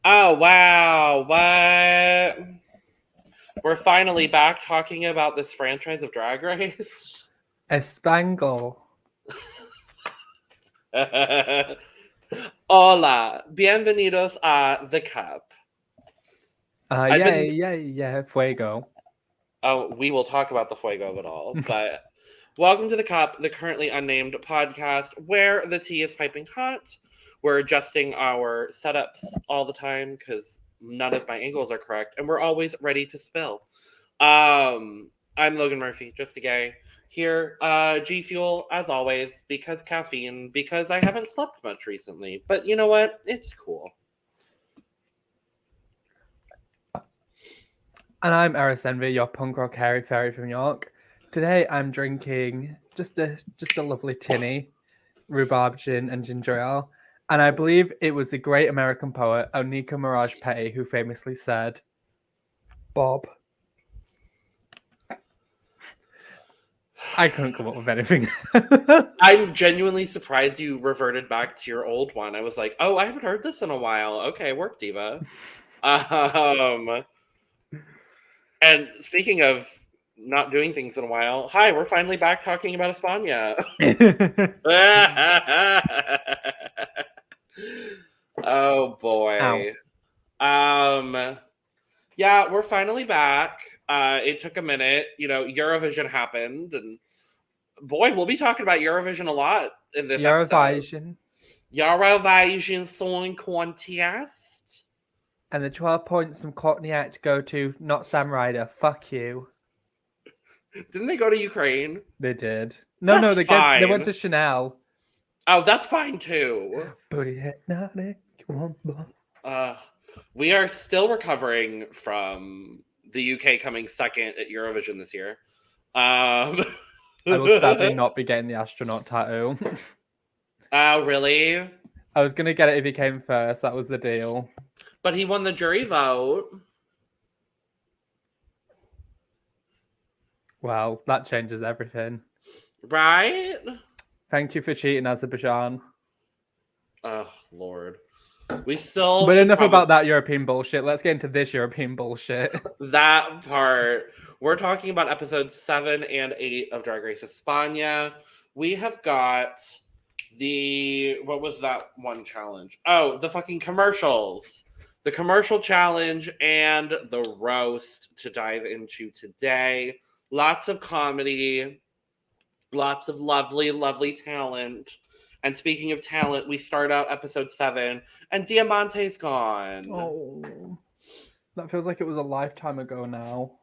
Oh, wow. What? We're finally back talking about this franchise of Drag Race. España. Hola. Bienvenidos a The Cup. Yeah, fuego. Oh, we will talk about the fuego of it all. But welcome to The Cup, the currently unnamed podcast where the tea is piping hot. We're adjusting our setups all the time because none of my angles are correct, and we're always ready to spill. I'm Logan Murphy, just a gay. Here, G Fuel, as always, because caffeine, because I haven't slept much recently. But you know what? It's cool. And I'm Eris, your punk rock hairy fairy from York. Today I'm drinking just a lovely tinny, rhubarb gin and ginger ale. And I believe it was the great American poet Onika Mirage Petty who famously said, Bob. I couldn't come up with anything. I'm genuinely surprised you reverted back to your old one. I was like, oh, I haven't heard this in a while. Okay, work, diva. And speaking of not doing things in a while, hi, we're finally back talking about España. Oh boy. Ow. Yeah, we're finally back. It took a minute. You know, Eurovision happened, and boy, we'll be talking about Eurovision a lot in this episode. Eurovision Song Contest. And the 12 points from Courtney Act to go to not Sam Ryder. Fuck you. Didn't they go to Ukraine? They did. No, they went to Chanel. Oh, that's fine too. We are still recovering from the UK coming second at Eurovision this year. I will sadly not be getting the astronaut tattoo. Oh, really? I was going to get it if he came first. That was the deal. But he won the jury vote. Well, that changes everything. Right? Thank you for cheating, Azerbaijan. Oh, Lord. But enough about that European bullshit. Let's get into this European bullshit. That part. We're talking about episodes 7 and 8 of Drag Race España. We have got what was that one challenge? Oh, the fucking commercials. The commercial challenge and the roast to dive into today. Lots of comedy. Lots of lovely, lovely talent. And speaking of talent, we start out episode 7, and Diamante's gone. Oh, that feels like it was a lifetime ago now.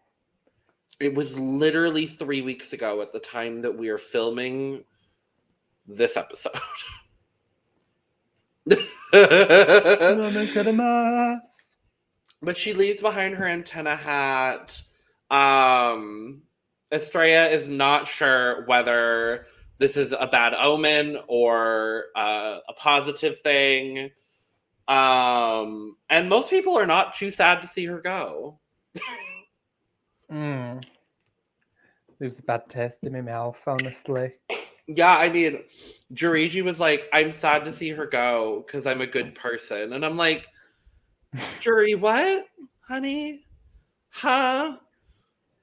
It was literally 3 weeks ago at the time that we are filming this episode. But she leaves behind her antenna hat. Estrella is not sure whether this is a bad omen or a positive thing. And most people are not too sad to see her go. There's a bad taste in my mouth, honestly. Yeah, I mean, Juriji was like, I'm sad to see her go because I'm a good person. And I'm like, Juri, what, honey? Huh?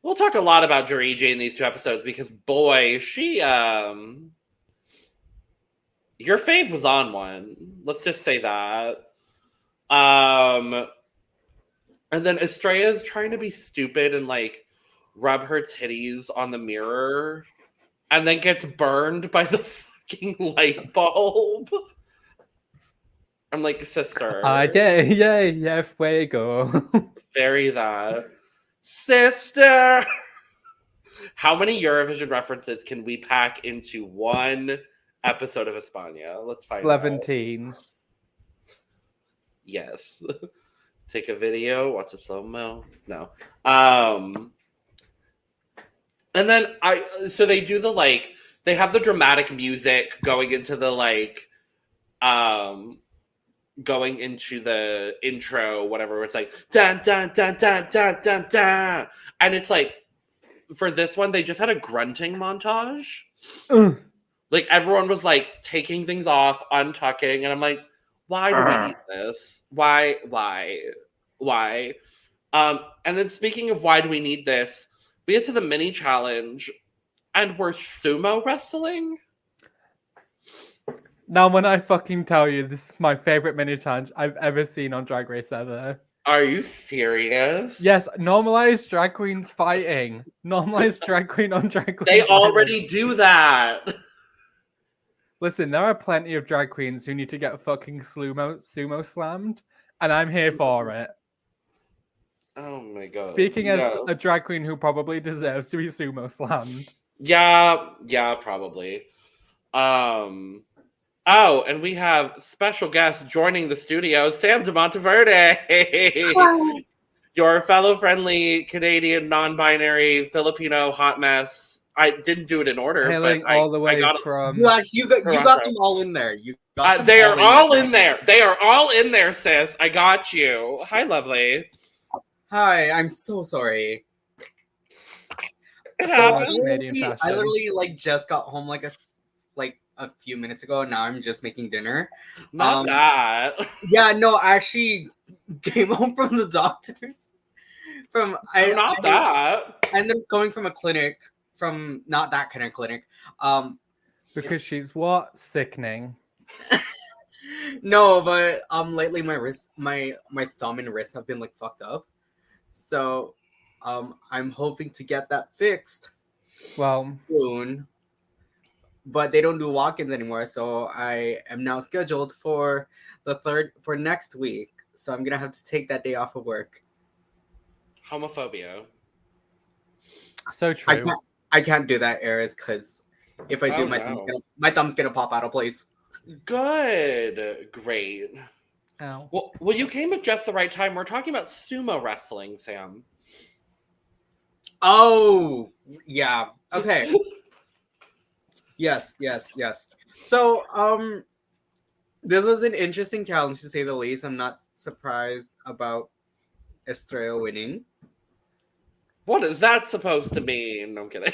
We'll talk a lot about Juriji in these 2 episodes because, boy, she, your fave was on one. Let's just say that. And then Estrella's trying to be stupid and, like, rub her titties on the mirror and then gets burned by the fucking light bulb. I'm like, sister. Yeah, fuego. Very that. Sister! How many Eurovision references can we pack into one episode of España? Let's find out. 17. Yes. Take a video, watch a slow-mo. No. And then so they do the like, they have the dramatic music going into the like, going into the intro, whatever, where it's like dun dun dun dun dun dun dun, and it's like for this one they just had a grunting montage. Like everyone was like taking things off, untucking, and I'm like, why do we need this? Why? And then speaking of why do we need this, we get to the mini challenge, and we're sumo wrestling. Now, when I fucking tell you, this is my favorite mini challenge I've ever seen on Drag Race ever. Are you serious? Yes, normalized drag queens fighting. Normalized drag queen on drag queen. They already do that. Listen, there are plenty of drag queens who need to get fucking sumo slammed, and I'm here for it. Oh my god. Speaking as a drag queen who probably deserves to be sumo slammed. Yeah, probably. Oh, and we have special guest joining the studio, Sam de Monteverde. Your fellow friendly Canadian non-binary Filipino hot mess. I didn't do it in order, hailing but all the way from you got them all in there. They are all in there. They are all in there, sis. I got you. Hi, lovely. Hi, I'm so sorry. I literally like just got home like a few minutes ago. Now I'm just making dinner. Not that. Yeah, no, I actually came home from the doctors. That. And then going from a clinic, from not that kind of clinic. Because she's what? Sickening. No, but lately my wrist, my thumb and wrist have been like fucked up. So I'm hoping to get that fixed. Well, soon. But they don't do walk-ins anymore, so I am now scheduled for for next week. So I'm gonna have to take that day off of work. Homophobia. So true. I can't do that, Eris, because if I do, my thumb's gonna pop out of place. Good, great. Ow. Well, you came at just the right time. We're talking about sumo wrestling, Sam. Oh, yeah. Okay. Yes. So, this was an interesting challenge to say the least. I'm not surprised about Estrella winning. What is that supposed to mean? No, I'm kidding.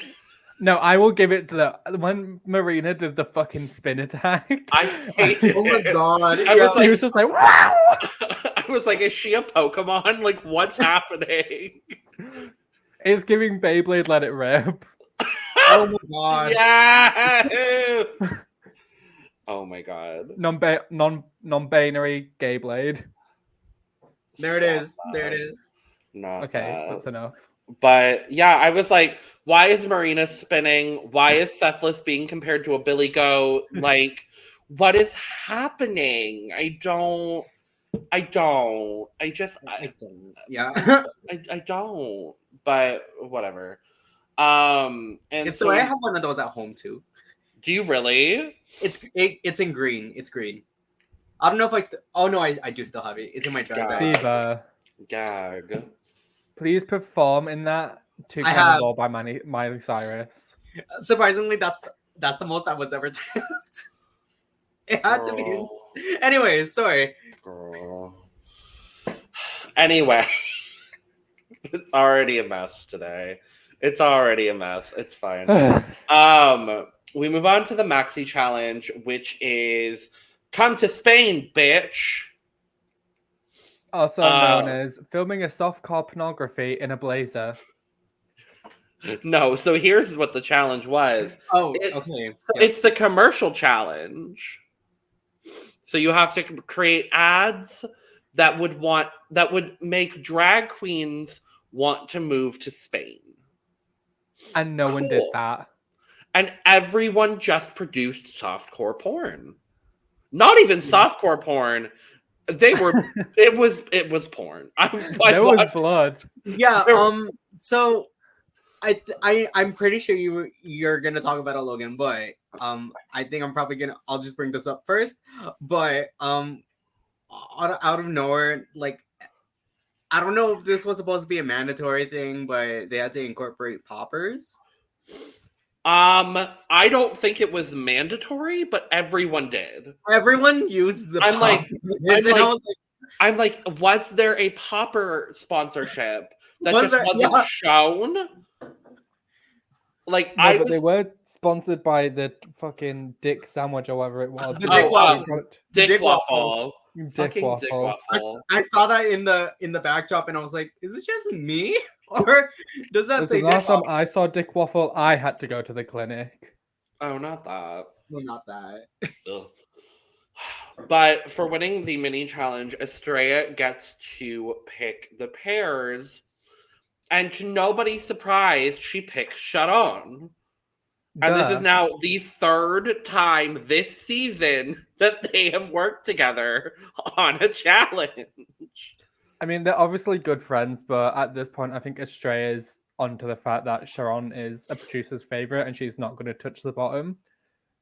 No, I will give it to when Marina did the fucking spin attack. I hate it. Oh my god! He was just like, wow! I was like, is she a Pokemon? Like, what's happening? It's giving Beyblade Let It Rip. Oh my god! Yeah. Oh my god. Non-binary gay blade. There it is. There it is. Not okay, that's enough. But yeah, I was like, why is Marina spinning? Why is Cephalus being compared to a billy goat? Like, what is happening? I don't. Yeah. I don't. But whatever. And it's so I have one of those at home too. Do you really? It's in green. It's green. I don't know if I do still have it. It's in my drag bag. Diva. Gag. Please perform in that to Cannonball by Miley Cyrus. Surprisingly, that's the most I was ever tapped. It had to be. Anyways, sorry. Girl. Anyway. It's already a mess today. It's already a mess. It's fine. We move on to the Maxi Challenge, which is come to Spain, bitch. Also known as filming a softcore pornography in a blazer. No, so here's what the challenge was. Okay. It's the commercial challenge. So you have to create ads that would make drag queens want to move to Spain. And no one did that. And everyone just produced softcore porn. Not even softcore porn. They were. it was porn. There was blood. Yeah. So I'm pretty sure you're gonna talk about it, Logan, but I think I'll just bring this up first. But out of nowhere, like I don't know if this was supposed to be a mandatory thing, but they had to incorporate poppers. I don't think it was mandatory, but everyone did. Everyone used the I'm like- poppers. I'm like, was there a popper sponsorship that Was just there- wasn't yeah. shown? Like, No, but they were sponsored by the fucking Dick Sandwich or whatever it was. The Dick Waffle. Dick Dick Waffle. Dick Fucking Dick Waffle. Waffle. I saw that in the backdrop, and I was like, "Is this just me, or does that say Listen, last Dick time Waffle?" I saw Dick Waffle, I had to go to the clinic. Oh, not that. Well, not that. Ugh. But for winning the mini challenge, Estrella gets to pick the pairs. And to nobody's surprise, she picks Sharon. And this is Duh. now the third time this season that they have worked together on a challenge. I mean, they're obviously good friends, but at this point, I think Estrella's onto the fact that Sharon is a producer's favorite and she's not going to touch the bottom.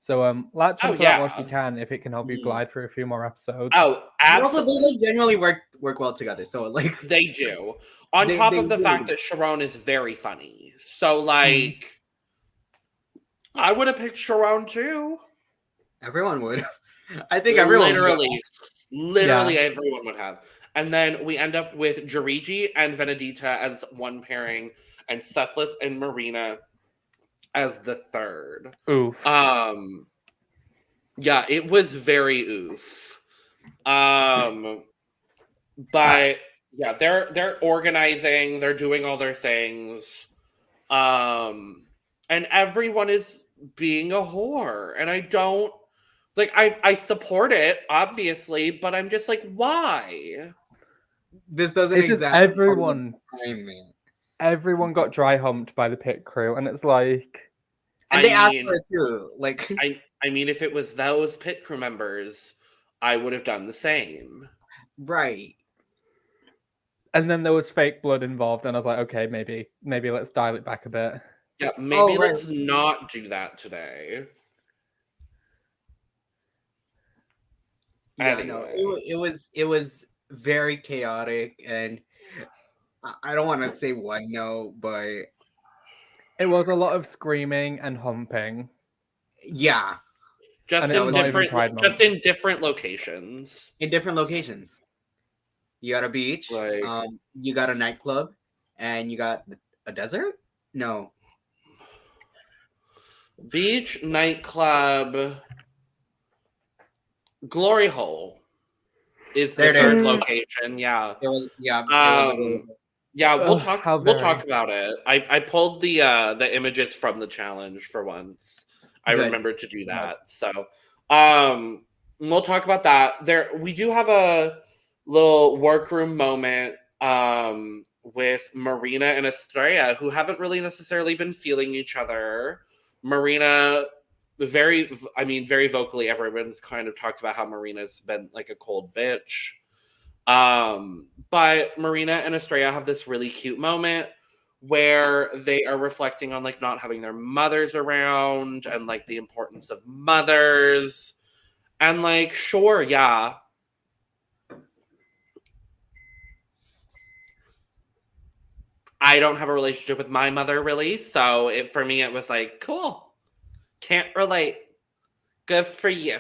So latch Oh, onto that while yeah. she can if it can help you glide through a few more episodes. Oh, And also, absolutely. they like generally work well together. So like, They do. On top of the fact that Sharon is very funny. So, like, I would have picked Sharon too. everyone would. I think everyone Literally everyone would have. And then we end up with Jarigi and Venedita as one pairing, and Cephalus and Marina as the third. Oof. Yeah, it was very oof. But yeah, they're organizing, they're doing all their things. And everyone is being a whore. And I don't like I support it, obviously, but I'm just like, why? This doesn't It's just exactly everyone got dry humped by the pit crew, and it's like, and they I asked mean- for it too. Like, I mean, if it was those pit crew members, I would have done the same. right. and then there was fake blood involved, and I was like, okay, maybe let's dial it back a bit. Yeah, maybe right. let's not do that today. Yeah, no, it was very chaotic, and I don't want to say one no, but It was a lot of screaming and humping. yeah, Just And it in was not even different, Pride just in different locations. in different locations. You got a beach, Like- you got a nightclub, and you got a desert. No, Beach, nightclub, Glory Hole is the There it third is. location. Yeah, it was a yeah. We'll Ugh, talk. how We'll very. talk about it. I pulled the images from the challenge for once. I Good. remembered to do that. So, we'll talk about that. We do have a little workroom moment with Marina and Estrella, who haven't really necessarily been feeling each other. Marina, very vocally, everyone's kind of talked about how Marina's been like a cold bitch. But Marina and Estrella have this really cute moment where they are reflecting on like not having their mothers around and like the importance of mothers. And like, sure, yeah. I don't have a relationship with my mother really, so for me it was like, cool. Can't relate. Good for you.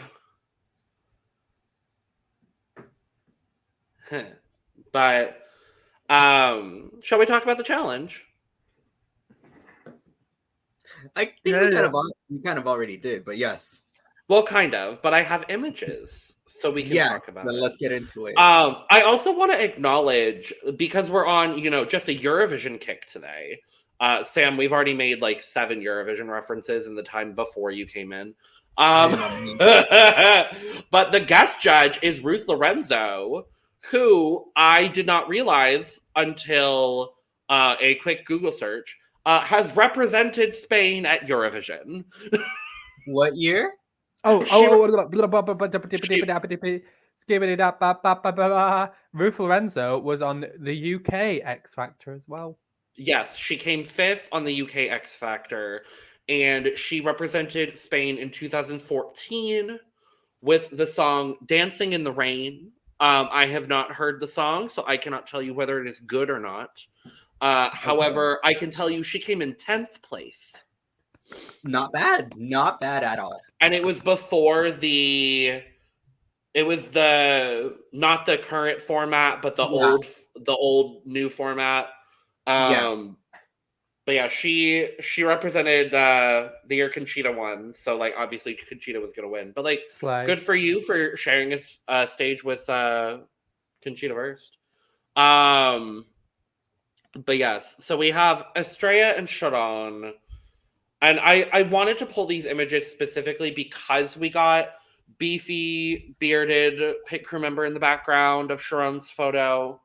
But shall we talk about the challenge? I think Yeah. we kind of already did, but yes. Well, kind of, but I have images, so we can Yes, talk about then it. let's get into it. I also want to acknowledge, because we're on, just a Eurovision kick today. Sam, we've already made like 7 Eurovision references in the time before you came in. But the guest judge is Ruth Lorenzo, who I did not realize until a quick Google search has represented Spain at Eurovision. What year? Ruth Lorenzo was on the UK X Factor as well. Yes, she came 5th on the UK X Factor, and she represented Spain in 2014 with the song Dancing in the Rain. I have not heard the song, so I cannot tell you whether it is good or not. However, I can tell you she came in 10th place. Not bad. Not bad at all. And it was before it was not the current format, but the old new format. Yes. But yeah, she represented the year Conchita won, so like obviously Conchita was gonna win. But like, Slay. good for you for sharing a stage with Conchita first. But yes, so we have Estrella and Shiran, and I wanted to pull these images specifically because we got beefy bearded pit crew member in the background of Shiran's photo.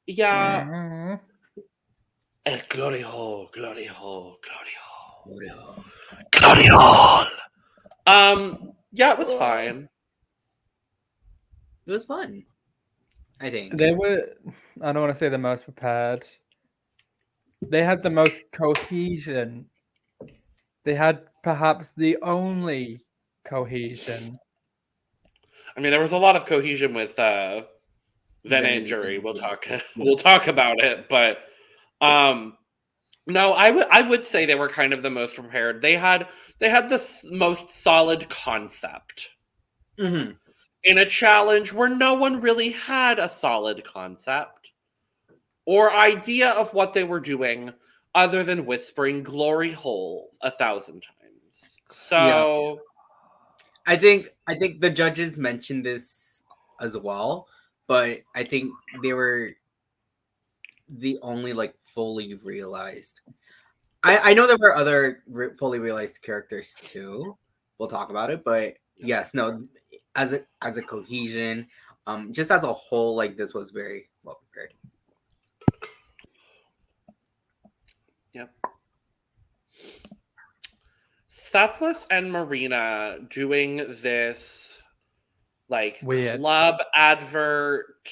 Yeah. Mhm. El Glory Hole, Glory Hole, Glory Hole, Glory Hole. Yeah, it was fine. It was fun. I think. They were, I don't want to say the most prepared. They had the most cohesion. They had perhaps the only cohesion. I mean, there was a lot of cohesion with Vene and Jury. We'll talk about it, but no, I would say they were kind of the most prepared. They had the most solid concept. Mm-hmm. In a challenge where no one really had a solid concept or idea of what they were doing other than whispering glory hole 1,000 times. So I think the judges mentioned this as well, but I think they were the only like fully realized. I know there were other fully realized characters too. We'll talk about it, but yes, no, as a cohesion, just as a whole, like this was very well prepared. Yep. Sethless and Marina doing this like Weird. club advert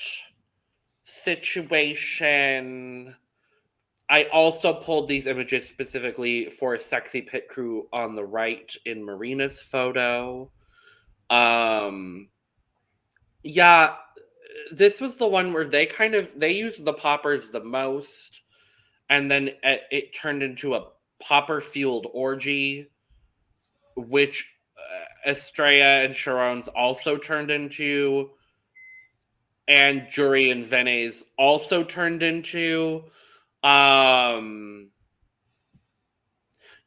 situation. I also pulled these images specifically for sexy pit crew on the right in Marina's photo. Yeah, this was the one where they used the poppers the most, and then it turned into a popper fueled orgy, which Estrella and Sharon's also turned into, and Jury and Vene's also turned into.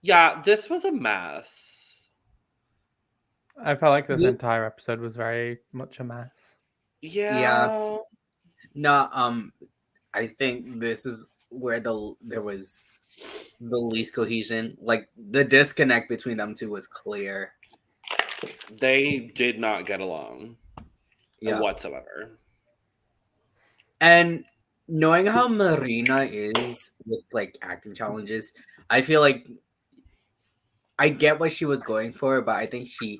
Yeah, this was a mess. I felt like this entire episode was very much a mess. Yeah. No, I think this is where there was the least cohesion. Like the disconnect between them two was clear. They did not get along whatsoever. And knowing how Marina is with like acting challenges, I feel like I get what she was going for, but I think she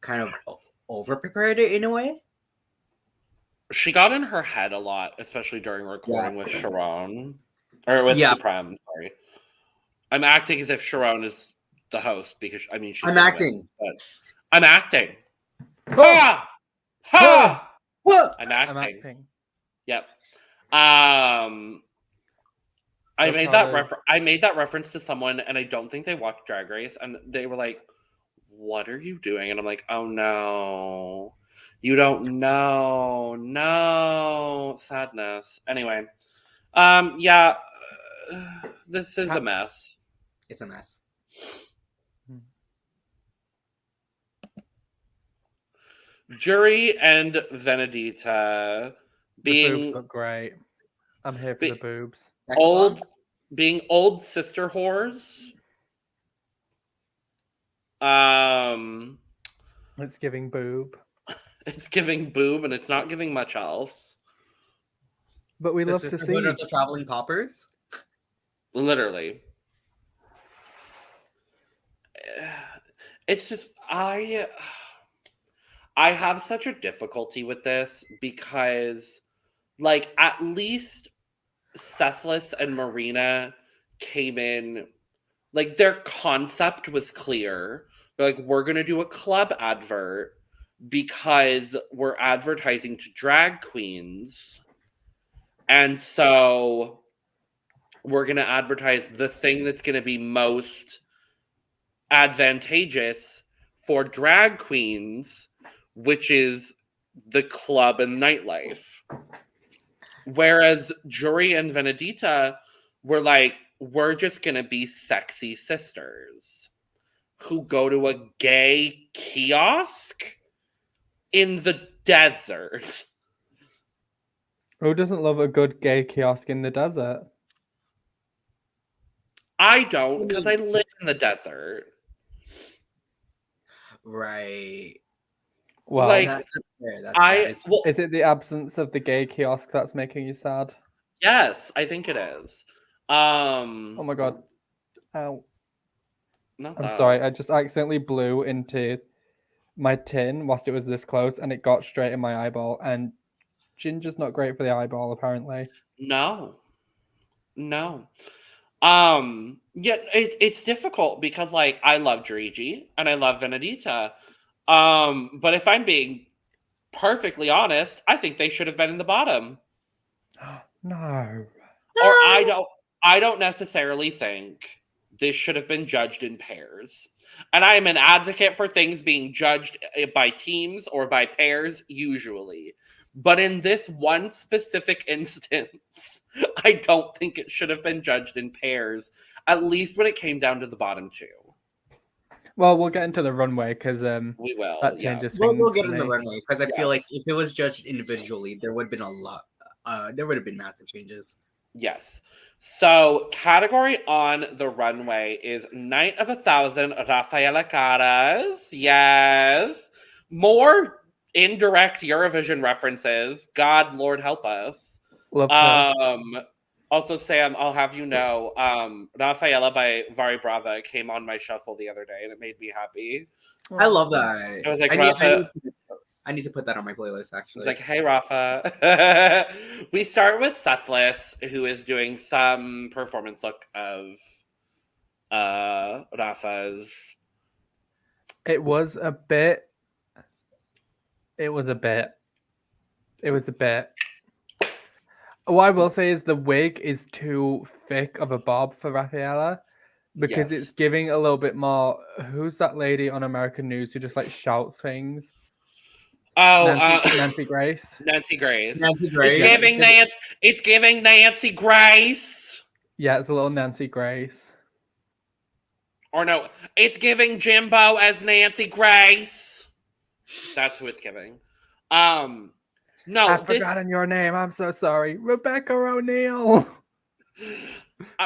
kind of over prepared it in a way. She got in her head a lot, especially during recording with Sharon. Or with Supreme, sorry. I'm acting as if Sharon is the host because I mean she's I'm acting. But I'm acting. Ha! Ha! I'm acting. Yep. I made that reference to someone, and I don't think they watched Drag Race, and they were like, "What are you doing?" And I'm like, "Oh no, you don't know, no, sadness." Anyway, yeah, this is a mess. It's a mess. Jury and Venedita being the boobs look great. I'm here for the boobs. Being old sister whores. It's giving boob. It's giving boob, and it's not giving much else. But we love to see the traveling poppers. Literally. It's just I have such a difficulty with this because like, at least Cephalus and Marina came in, like, their concept was clear. They're like, we're going to do a club advert because we're advertising to drag queens. And so we're going to advertise the thing that's going to be most advantageous for drag queens, which is the club and nightlife. Whereas Jory and Venedita were like, we're just going to be sexy sisters who go to a gay kiosk in the desert. Who doesn't love a good gay kiosk in the desert? I don't, because I live in the desert. Right. Well, Like, That's fair. That is well, is it the absence of the gay kiosk that's making you sad? yes, I think it is. Oh my god. Ow. Not I'm that. sorry, I just accidentally blew into my tin whilst it was this close and it got straight in my eyeball, and ginger's not great for the eyeball apparently. No. Yeah, it's difficult because, like, I love Drigi and I love Venedita. But if I'm being perfectly honest, I think they should have been in the bottom. No. Or I don't necessarily think this should have been judged in pairs. And I am an advocate for things being judged by teams or by pairs usually. But in this one specific instance, I don't think it should have been judged in pairs, at least when it came down to the bottom two. Well, we'll get into the runway because We will. that Yeah. changes we'll things get for in the me. runway because I feel like Yes. if it was judged individually, there would have been a lot. There would have been massive changes. Yes. So, category on the runway is Night of 1,000 Rafaela Caras. Yes. More indirect Eurovision references. God, Lord help us. Love her. Also, Sam, I'll have you know, Rafaela by Vari Brava came on my shuffle the other day and it made me happy. I love that. I was like, I need to put that on my playlist. Actually, It's like, hey, Rafa. We start with Cephalus, who is doing some performance look of Rafa's. It was a bit. What I will say is the wig is too thick of a bob for Rafaela because Yes. it's giving a little bit more. Who's that lady on American News who just like shouts things? Oh, Nancy Grace. Nancy Grace. Nancy Grace. It's giving Nancy Grace. Yeah, it's a little Nancy Grace. Or no, it's giving Jimbo as Nancy Grace. That's who it's giving. No, I've forgotten your name. I'm so sorry. Rebecca O'Neill.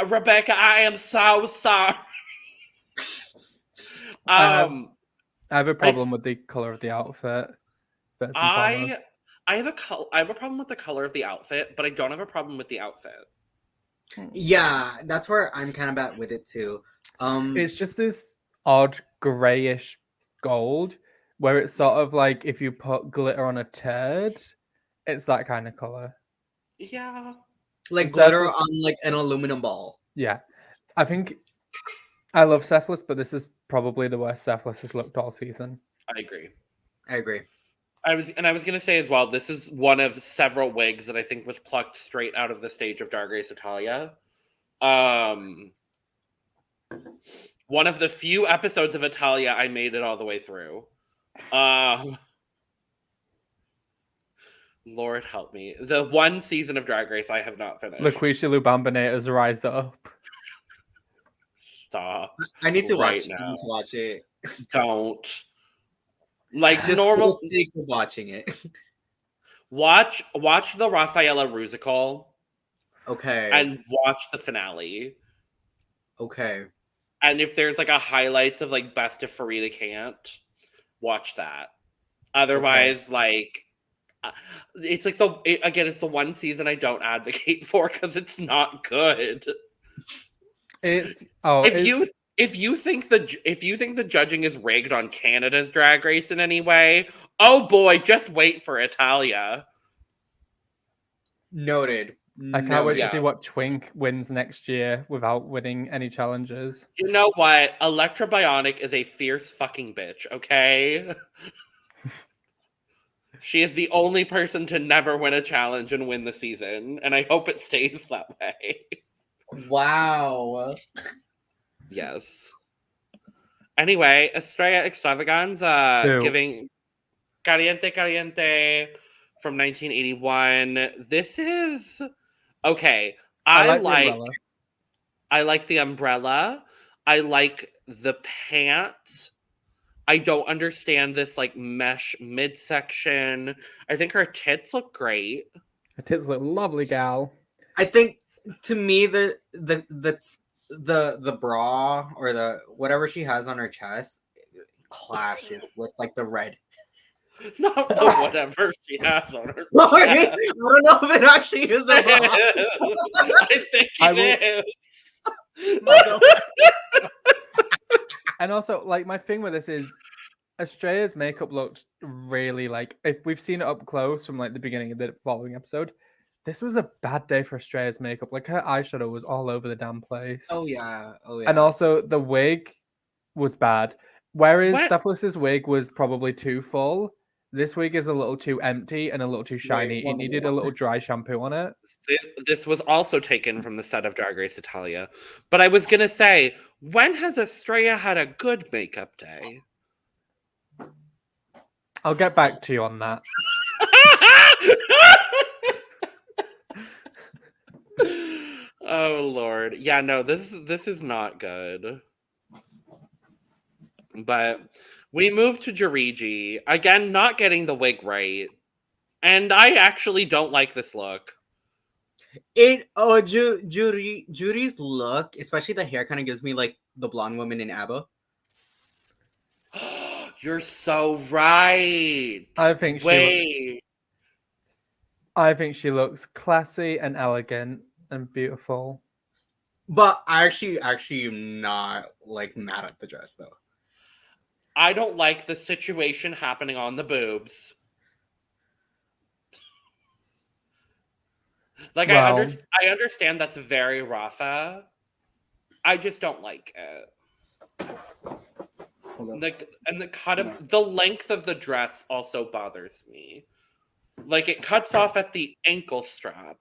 Rebecca, I am so sorry. I have a problem with the color of the outfit. I have a problem with the color of the outfit, but I don't have a problem with the outfit. Yeah, that's where I'm kind of at with it too. It's just this odd grayish gold where it's sort of like if you put glitter on a turd, it's that kind of color. Yeah. Like glitter on like an aluminum ball. Yeah. I think I love Cephalus, but this is probably the worst Cephalus has looked all season. I agree. I was gonna say as well, this is one of several wigs that I think was plucked straight out of the stage of Drag Race Italia. One of the few episodes of Italia I made it all the way through. Lord help me. The one season of Drag Race I have not finished. LaQuisha Lubambinator's Rise Up. Stop. I need to right watch. now. I need to watch it. Don't. Like Just normal. for the sake of watching it. Watch the Rafaela Rusical. Okay. And watch the finale. Okay. And if there's like a highlights of like best if Farida can't, watch that. Otherwise, like it's like it's the one season I don't advocate for because it's not good. If you think the judging is rigged on Canada's Drag Race in any way, oh boy, just wait for Italia. Noted. I can't wait to Yeah. see what Twink wins next year without winning any challenges. You know what? Electra Bionic is a fierce fucking bitch, okay? She is the only person to never win a challenge and win the season, and I hope it stays that way. Wow. Yes. Anyway, Estrella Extravaganza Who? giving Caliente Caliente from 1981. This is okay. I like the umbrella. I like the umbrella. I like the pants. I don't understand this like mesh midsection. I think her tits look great. Her tits look lovely, gal. I think to me the bra or the whatever she has on her chest clashes with like the red. Not the whatever she has on her. I chest. don't know if it actually is a bra. I think it is. And also, like, my thing with this is Estrella's makeup looked really like, if we've seen it up close from like the beginning of the following episode, this was a bad day for Estrella's makeup. Like, her eyeshadow was all over the damn place. Oh yeah. And also the wig was bad. Whereas What? Cephalus's wig was probably too full, this wig is a little too empty and a little too shiny. It needed a little dry shampoo on it. This was also taken from the set of Drag Race Italia. But I was going to say, when has Estrella had a good makeup day? I'll get back to you on that. Oh, Lord. Yeah, no, this is not good. But we move to Jiriji. Again, not getting the wig right. And I actually don't like this look. Jury's look, especially the hair, kind of gives me like the blonde woman in ABBA. You're so right. I think she looks classy and elegant and beautiful. But I actually am not like mad at the dress though. I don't like the situation happening on the boobs. Like, Well, I understand that's very Rafa. I just don't like it. And the cut of the length of the dress also bothers me. Like, it cuts off at the ankle strap.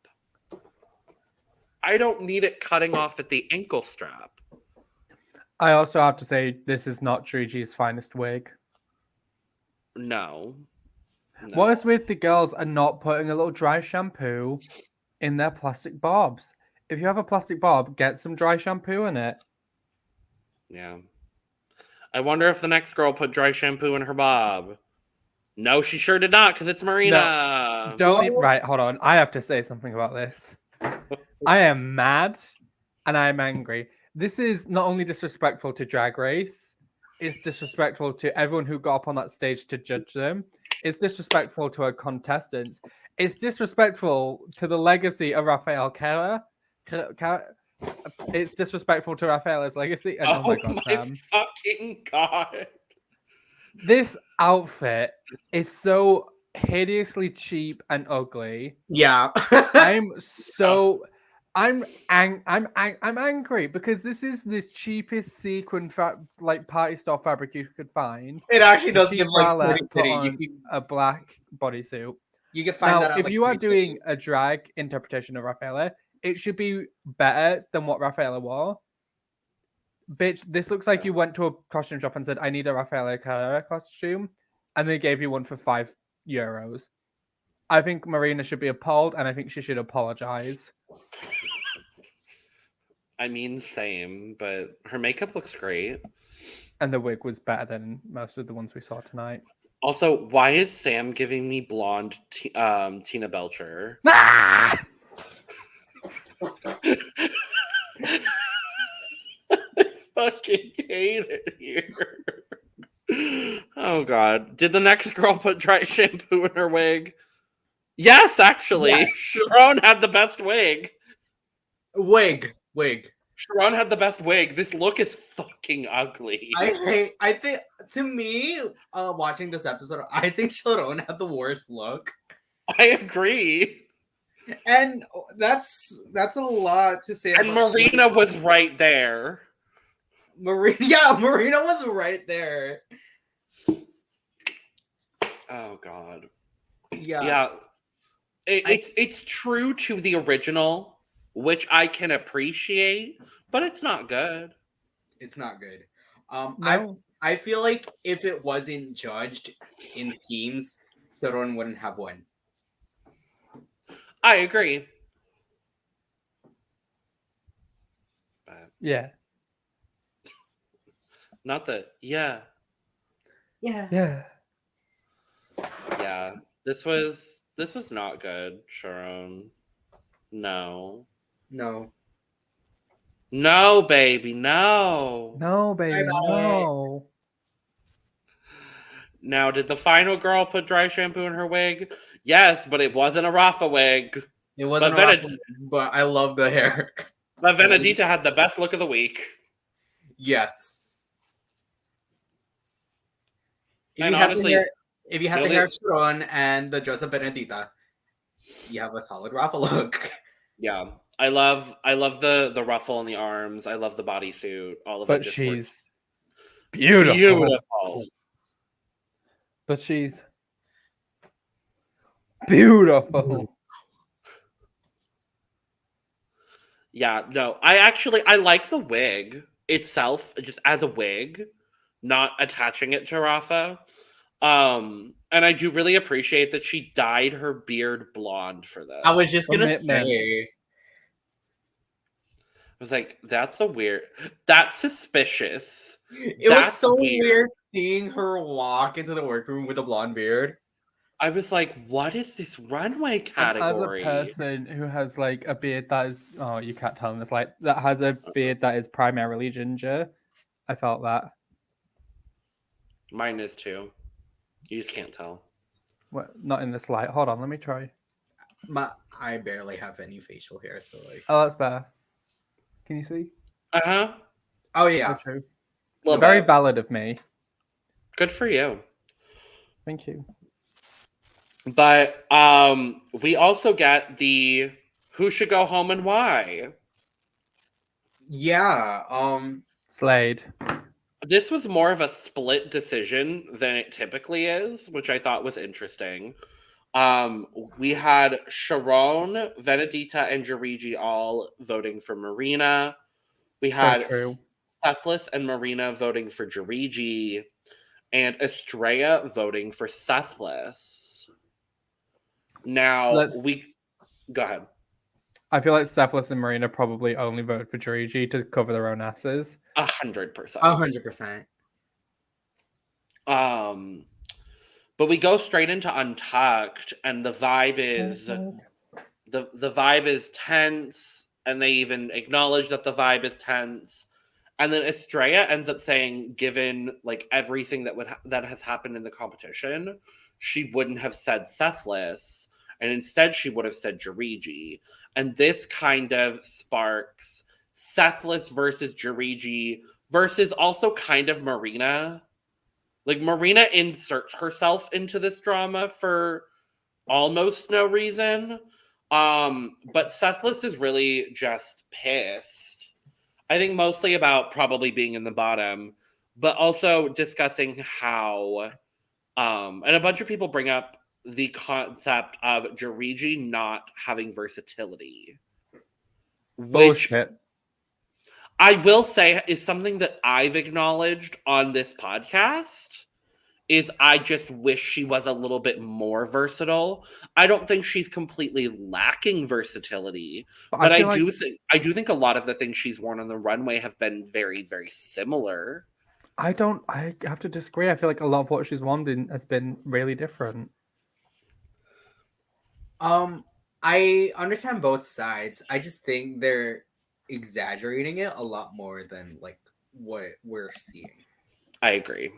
I don't need it cutting off at the ankle strap. I also have to say this is not Jiriji's finest wig. No. What is with the girls are not putting a little dry shampoo in their plastic bobs? If you have a plastic bob, get some dry shampoo in it. Yeah. I wonder if the next girl put dry shampoo in her bob. No, she sure did not, because it's Marina. Right, hold on. I have to say something about this. I am mad and I am angry. This is not only disrespectful to Drag Race, it's disrespectful to everyone who got up on that stage to judge them. It's disrespectful to our contestants. It's disrespectful to the legacy of Rafael Cara. It's disrespectful to Rafaela's legacy. And Oh my fucking God. This outfit is so hideously cheap and ugly. Yeah. I'm angry because this is the cheapest sequin party style fabric you could find. It actually does give like put on a black bodysuit. You can find that out, if you are doing a drag interpretation of Rafaela, it should be better than what Rafaela wore. Bitch, this looks like you went to a costume shop and said, I need a Rafaela Carrera costume, and they gave you one for €5. I think Marina should be appalled, and I think she should apologize. I mean, same, but her makeup looks great. And the wig was better than most of the ones we saw tonight. Also, why is Sam giving me blonde Tina Belcher? Ah! I fucking hate it here. Oh God. Did the next girl put dry shampoo in her wig? Yes, actually. Yes. Sharon had the best wig. Wig. Sharon had the best wig. This look is fucking ugly. I think, to me, watching this episode, I think Sharon had the worst look. I agree. And that's a lot to say. And Marina was right there. Marina was right there. Oh God. Yeah. It's true to the original, which I can appreciate, but it's not good. It's not good. No. I feel like if it wasn't judged in teams, Sharon wouldn't have won. I agree. But Yeah. not that. Yeah. Yeah. This was not good, Sharon. No. No. No, baby, no. No, baby, Bye-bye. no. Now, did the final girl put dry shampoo in her wig? Yes, but it wasn't a Rafa wig. It wasn't But a rock, but I love the hair. But Venedita had the best look of the week. Yes. If And you have honestly, the hair of Sharon and the dress of Benedita, you have a solid Rafa look. Yeah. I love the ruffle on the arms. I love the bodysuit. All of it But just she's works beautiful. beautiful. But she's beautiful. Yeah, no. I like the wig itself, just as a wig, not attaching it to Rafa. And I do really appreciate that she dyed her beard blonde for this. I was just gonna Commitment. say. I was like, that's suspicious. It That's was so weird. weird seeing her walk into the workroom with a blonde beard. I was like, what is this runway category? As a person who has like a beard that is, oh, you can't tell them this, like that has a beard that is primarily ginger, I felt that. Mine is too. You just can't tell. Well, not in this light. Hold on, let me try. I barely have any facial hair, so like. Oh, that's better. Can you see? Uh-huh. Oh yeah. Oh, true. Little Very bit. valid of me. Good for you. Thank you. But we also get the who should go home and why. Yeah. Slade. This was more of a split decision than it typically is, which I thought was interesting. We had Sharon, Venedita, and Jarigi all voting for Marina. We had Sethless and Marina voting for Jarigi, and Estrella voting for Sethless. Now go ahead. I feel like Sethless and Marina probably only voted for Jarigi to cover their own asses. 100%. 100%. But we go straight into Untucked, and the vibe is the vibe is tense, and they even acknowledge that the vibe is tense. And then Estrella ends up saying, given like everything that has happened in the competition, she wouldn't have said Sethless, and instead she would have said Jarigi. And this kind of sparks Sethless versus Jarigi versus also kind of Marina. Like, Marina inserts herself into this drama for almost no reason. But Sethless is really just pissed. I think mostly about probably being in the bottom, but also discussing how, and a bunch of people bring up the concept of Jarigi not having versatility. Bullshit. Which I will say is something that I've acknowledged on this podcast. Is I just wish she was a little bit more versatile. I don't think she's completely lacking versatility, but I do think a lot of the things she's worn on the runway have been very, very similar. I have to disagree. I feel like a lot of what she's worn has been really different. I understand both sides. I just think they're exaggerating it a lot more than like what we're seeing. I agree.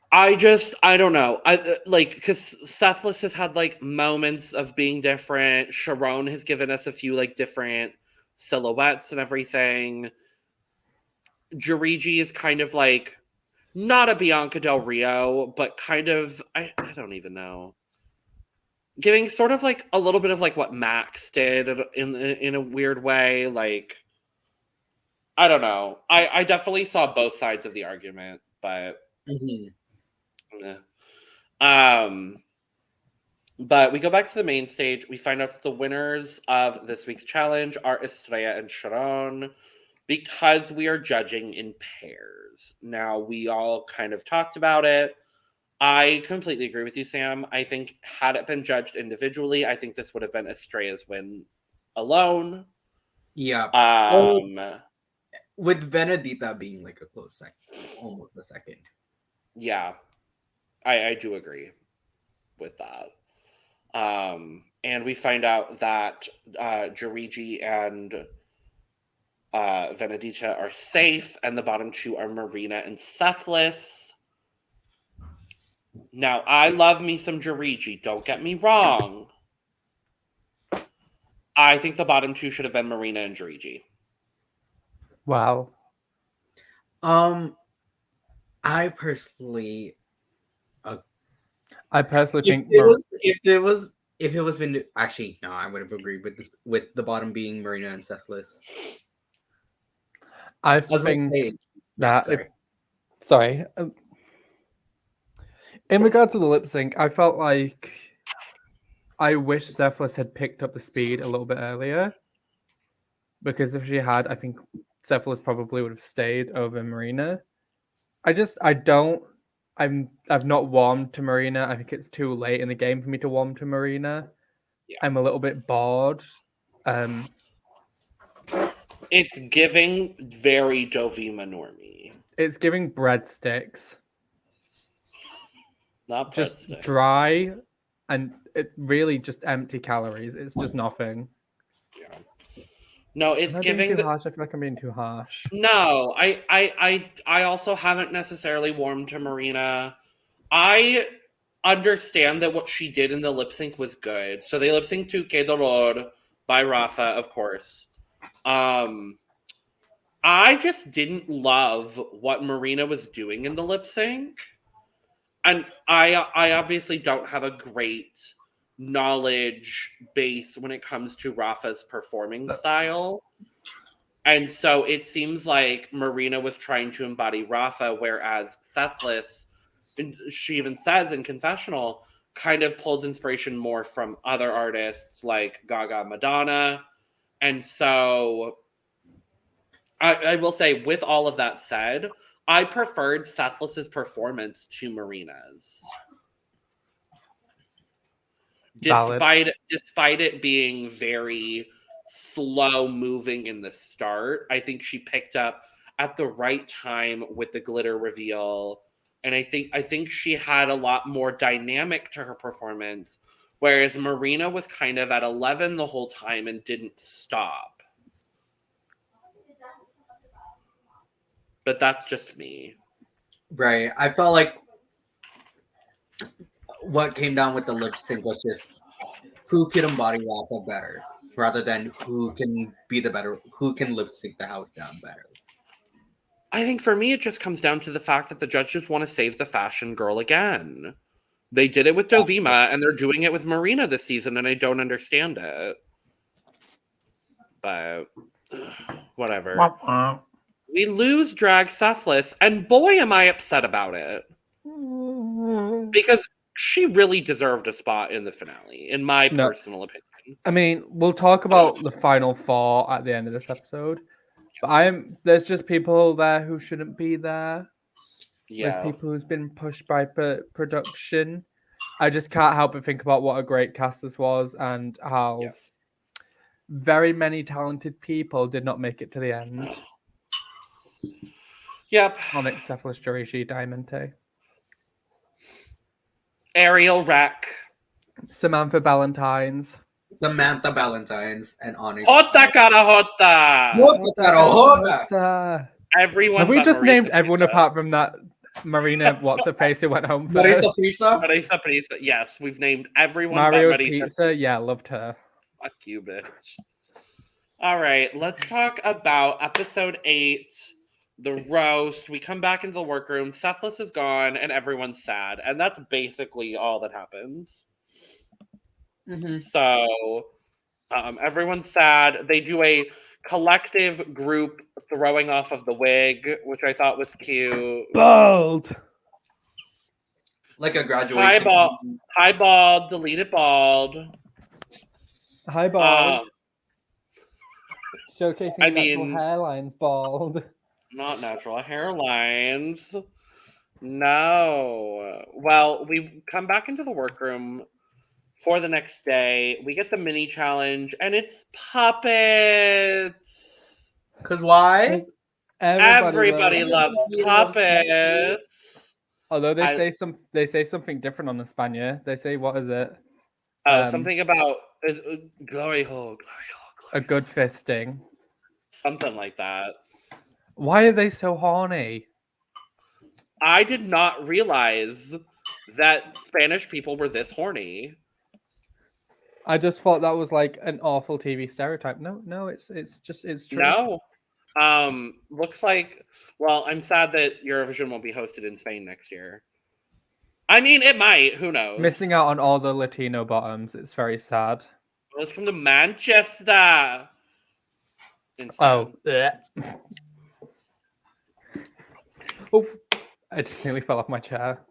I don't know. Because Sethless has had like moments of being different. Sharon has given us a few like different silhouettes and everything. Jarigi is kind of like not a Bianca Del Rio, but kind of I don't even know. giving sort of like a little bit of like what Max did in a weird way. Like, I don't know. I definitely saw both sides of the argument, but but we go back to the main stage. We find out that the winners of this week's challenge are Estrella and Shiran, because we are judging in pairs. Now, we all kind of talked about it. I completely agree with you, Sam. I think had it been judged individually, I think this would have been Estrella's win alone. Yeah. With Benedita being like a close second, almost a second. Yeah, I do agree with that. And we find out that Jirigi and Benedita are safe, and the bottom two are Marina and Sethless. Now, I love me some Jirigi, don't get me wrong. I think the bottom two should have been Marina and Jirigi. Wow. I personally think if it was been actually no, I would have agreed with this, with the bottom being Marina and Sethless. I think that sorry. In regard to the lip sync, I felt like I wish Sethless had picked up the speed a little bit earlier, because if she had, I think Sethless probably would have stayed over Marina. I've not warmed to Marina. I think it's too late in the game for me to warm to Marina. Yeah. I'm a little bit bored. It's giving very Dovima Normie. It's giving breadsticks. Not just breadsticks. Dry, and it really just empty calories. It's just nothing. Yeah. No, it's giving too harsh. I feel like I'm being too harsh. No, I also haven't necessarily warmed to Marina. I understand that what she did in the lip sync was good. So they lip synced to Que Dolor by Rafa, of course. I just didn't love what Marina was doing in the lip sync. And I obviously don't have a great knowledge base when it comes to Rafa's performing style. And so it seems like Marina was trying to embody Rafa, whereas Sethless, she even says in Confessional, kind of pulls inspiration more from other artists like Gaga, Madonna. And so I will say, with all of that said, I preferred Sethless's performance to Marina's. Despite it being very slow moving in the start, I think she picked up at the right time with the glitter reveal. And I think she had a lot more dynamic to her performance, whereas Marina was kind of at 11 the whole time and didn't stop. But that's just me. Right. I felt like what came down with the lip sync was just who could embody Rafa better, rather than who can lip sync the house down better. I think for me, it just comes down to the fact that the judges want to save the fashion girl again. They did it with Dovima, and they're doing it with Marina this season, and I don't understand it. But whatever. We lose Drag Sethless, and boy, am I upset about it. Because she really deserved a spot in the finale, in my personal opinion. I mean, we'll talk about the final four at the end of this episode. But there's just people there who shouldn't be there. Yeah. There's people who's been pushed by production. I just can't help but think about what a great cast this was, and how very many talented people did not make it to the end. Yep. Onyx, Sethless, Jirigi, Diamante. Ariel Wreck. Samantha Ballantynes, and Onyx. Hota cara hota! Everyone. Have we just named everyone apart from that Marina, what's her face, who went home first? Marisa Prisa. Yes, we've named everyone. Mario's Pizza. Yeah, loved her. Fuck you, bitch. All right, let's talk about episode 8. The roast. We come back into the workroom. Sethless is gone, and everyone's sad. And that's basically all that happens. Mhm. So everyone's sad. They do a collective group throwing off of the wig, which I thought was cute. Bold. Like a graduation. High bald, deleted bald. Hi, bald. Um, Showcasing I natural mean- hairlines, bald. Not natural hairlines. No. Well, we come back into the workroom for the next day. We get the mini challenge, and it's puppets. Because why? Everybody loves loves puppets. Although they I- say something different on España. They say, what is it? Something about glory hole. A good fisting. Something like that. Why are they so horny? I did not realize that Spanish people were this horny. I just thought that was like an awful TV stereotype. No, it's true. No. Looks like, well, I'm sad that Eurovision won't be hosted in Spain next year. I mean, it might. Who knows? Missing out on all the Latino bottoms. It's very sad. Let's come to Manchester. Instead. Oh. Oh, I just nearly fell off my chair.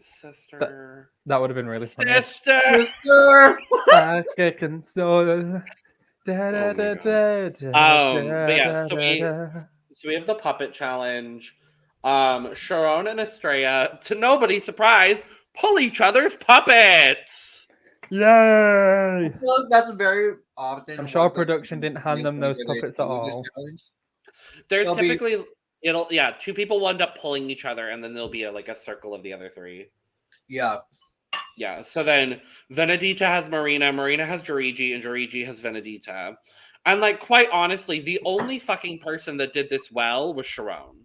Sister. That would have been really funny. Sister. Sister. Oh but yeah, so we have the puppet challenge. Sharon and Estrella, to nobody's surprise, pull each other's puppets. Yay! Well, that's very often. I'm sure what the- production didn't hand them those where they puppets at do this all. challenge. There's They'll be- typically two people will end up pulling each other, and then there'll be a circle of the other three. Yeah. Yeah. So then Venedita has Marina has Girigi, and Girigi has Venedita. And quite honestly, the only fucking person that did this well was Sharon.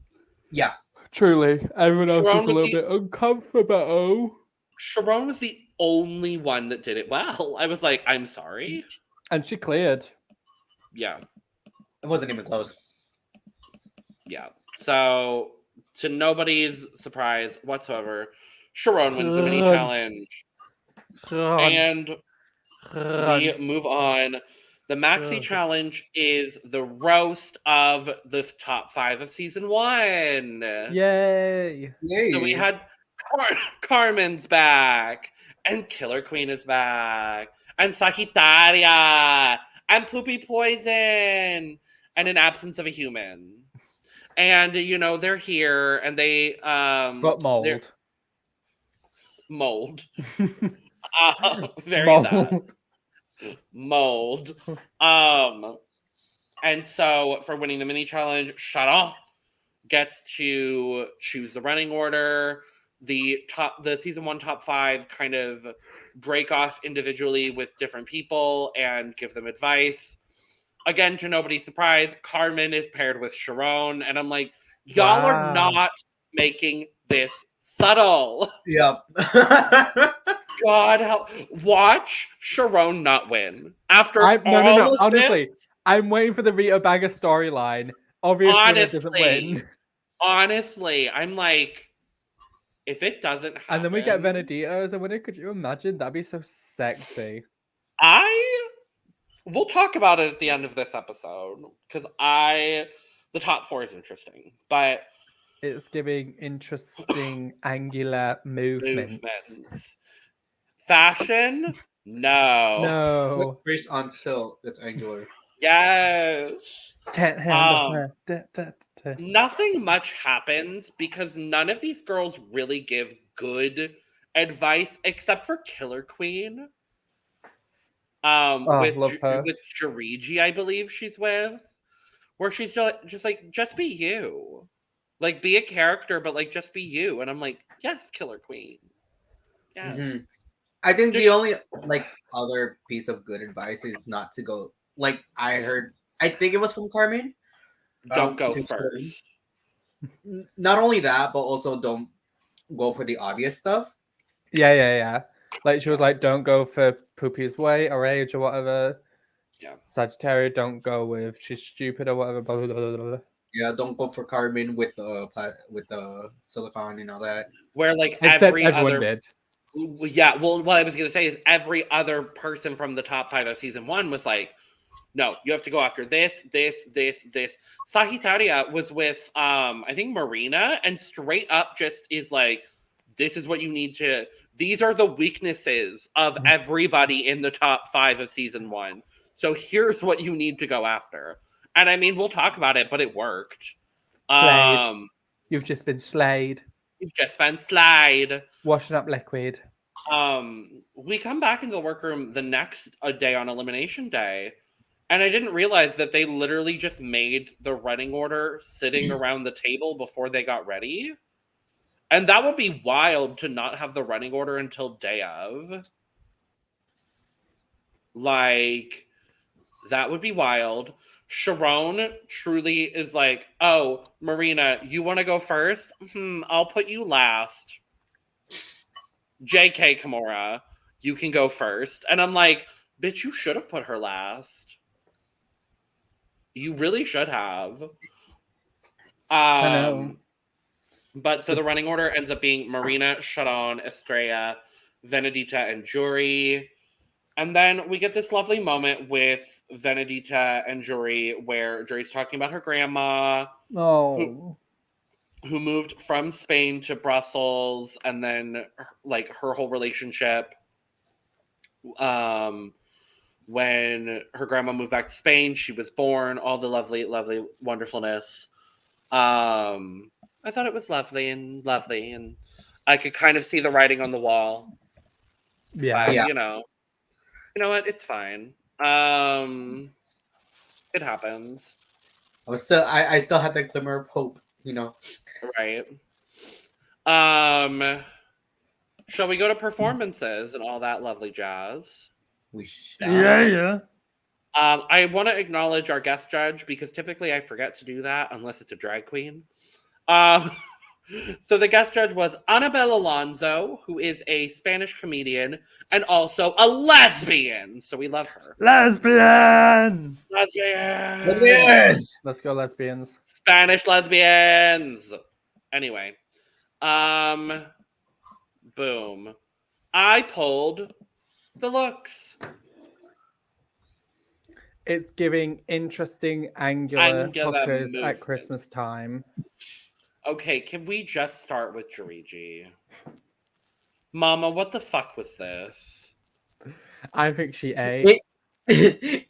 Yeah. Truly, everyone else Sharon is a was little bit uncomfortable. Sharon was the only one that did it well. I was like, I'm sorry. And she cleared. Yeah. It wasn't even close. Yeah. So, to nobody's surprise whatsoever, Sharon wins the mini challenge. And we move on. The maxi challenge is the roast of the top 5 of season 1. Yay! Yay. So we had Carmen's back, and Killer Queen is back, and Sagittaria, and Poopy Poison, and an absence of a human. And they're here, and they But they're- mold. very Mold. that mold. And so for winning the mini challenge, Sharon gets to choose the running order. The season 1 top 5 kind of break off individually with different people and give them advice. Again, to nobody's surprise, Carmen is paired with Sharon, and I'm like, y'all are not making this subtle. Yep. God help! Watch Sharon not win after No. all of Honestly, this. I'm waiting for the Rita Baga storyline. Obviously, it doesn't win. Honestly, I'm like, if it doesn't happen, And then we get Venedita as a winner. Could you imagine? That'd be so sexy. We'll talk about it at the end of this episode because the top 4 is interesting, but It's giving interesting angular movements. Fashion, no. No. Race on tilt. That's angular. Yes. Can't handle that. Nothing much happens because none of these girls really give good advice except for Killer Queen. Love her. With Girigi, I believe she's with, where she's just like, just be you, be a character, but just be you. And I'm like, yes, Killer Queen. Yes. Mm-hmm. I think Just- the only other piece of good advice is not to go. I think it was from Carmen. Don't go to first. Not only that, but also don't go for the obvious stuff. Yeah. She was like, don't go for Poopy's weight or age or whatever. Yeah. Sagittarius, don't go with she's stupid or whatever. Blah, blah, blah, blah. Yeah, don't go for Carmen with the silicone and all that. Where Except every everyone other did. Yeah, well, what I was gonna say is every other person from the top 5 of season 1 was like, no, you have to go after this. Sagittaria was with I think Marina, and straight up just is like, this is what you need to, these are the weaknesses of everybody in the top 5 of season 1. So here's what you need to go after. And I mean, we'll talk about it, but it worked. Slayed. You've just been slayed. You've just been slayed. Washing up liquid. We come back into the workroom the next day on elimination day, and I didn't realize that they literally just made the running order sitting around the table before they got ready. And that would be wild to not have the running order until day of. Like, that would be wild. Sharon truly is like, oh, Marina, you want to go first? I'll put you last. JK Kimura, you can go first. And I'm like, bitch, you should have put her last. You really should have. I know. But so the running order ends up being Marina, Sharon, Estrella, Venedita, and Jury. And then we get this lovely moment with Venedita and Jury where Jury's talking about her grandma. Oh. Who moved from Spain to Brussels, and then like her whole relationship. When her grandma moved back to Spain, she was born, all the lovely, lovely wonderfulness. I thought it was lovely, and I could kind of see the writing on the wall. Yeah. But, you know what? It's fine. It happens. I still had that glimmer of hope, Right. Shall we go to performances and all that lovely jazz? We shall. Yeah. I want to acknowledge our guest judge because typically I forget to do that unless it's a drag queen. So the guest judge was Annabelle Alonso, who is a Spanish comedian and also a lesbian. So we love her. Lesbians! Lesbians! Let's go, lesbians. Spanish lesbians! Anyway. Boom. I pulled the looks. It's giving interesting angular hookers movement. at Christmas time. Okay, can we just start with Jiriji? Mama, what the fuck was this? I think she ate.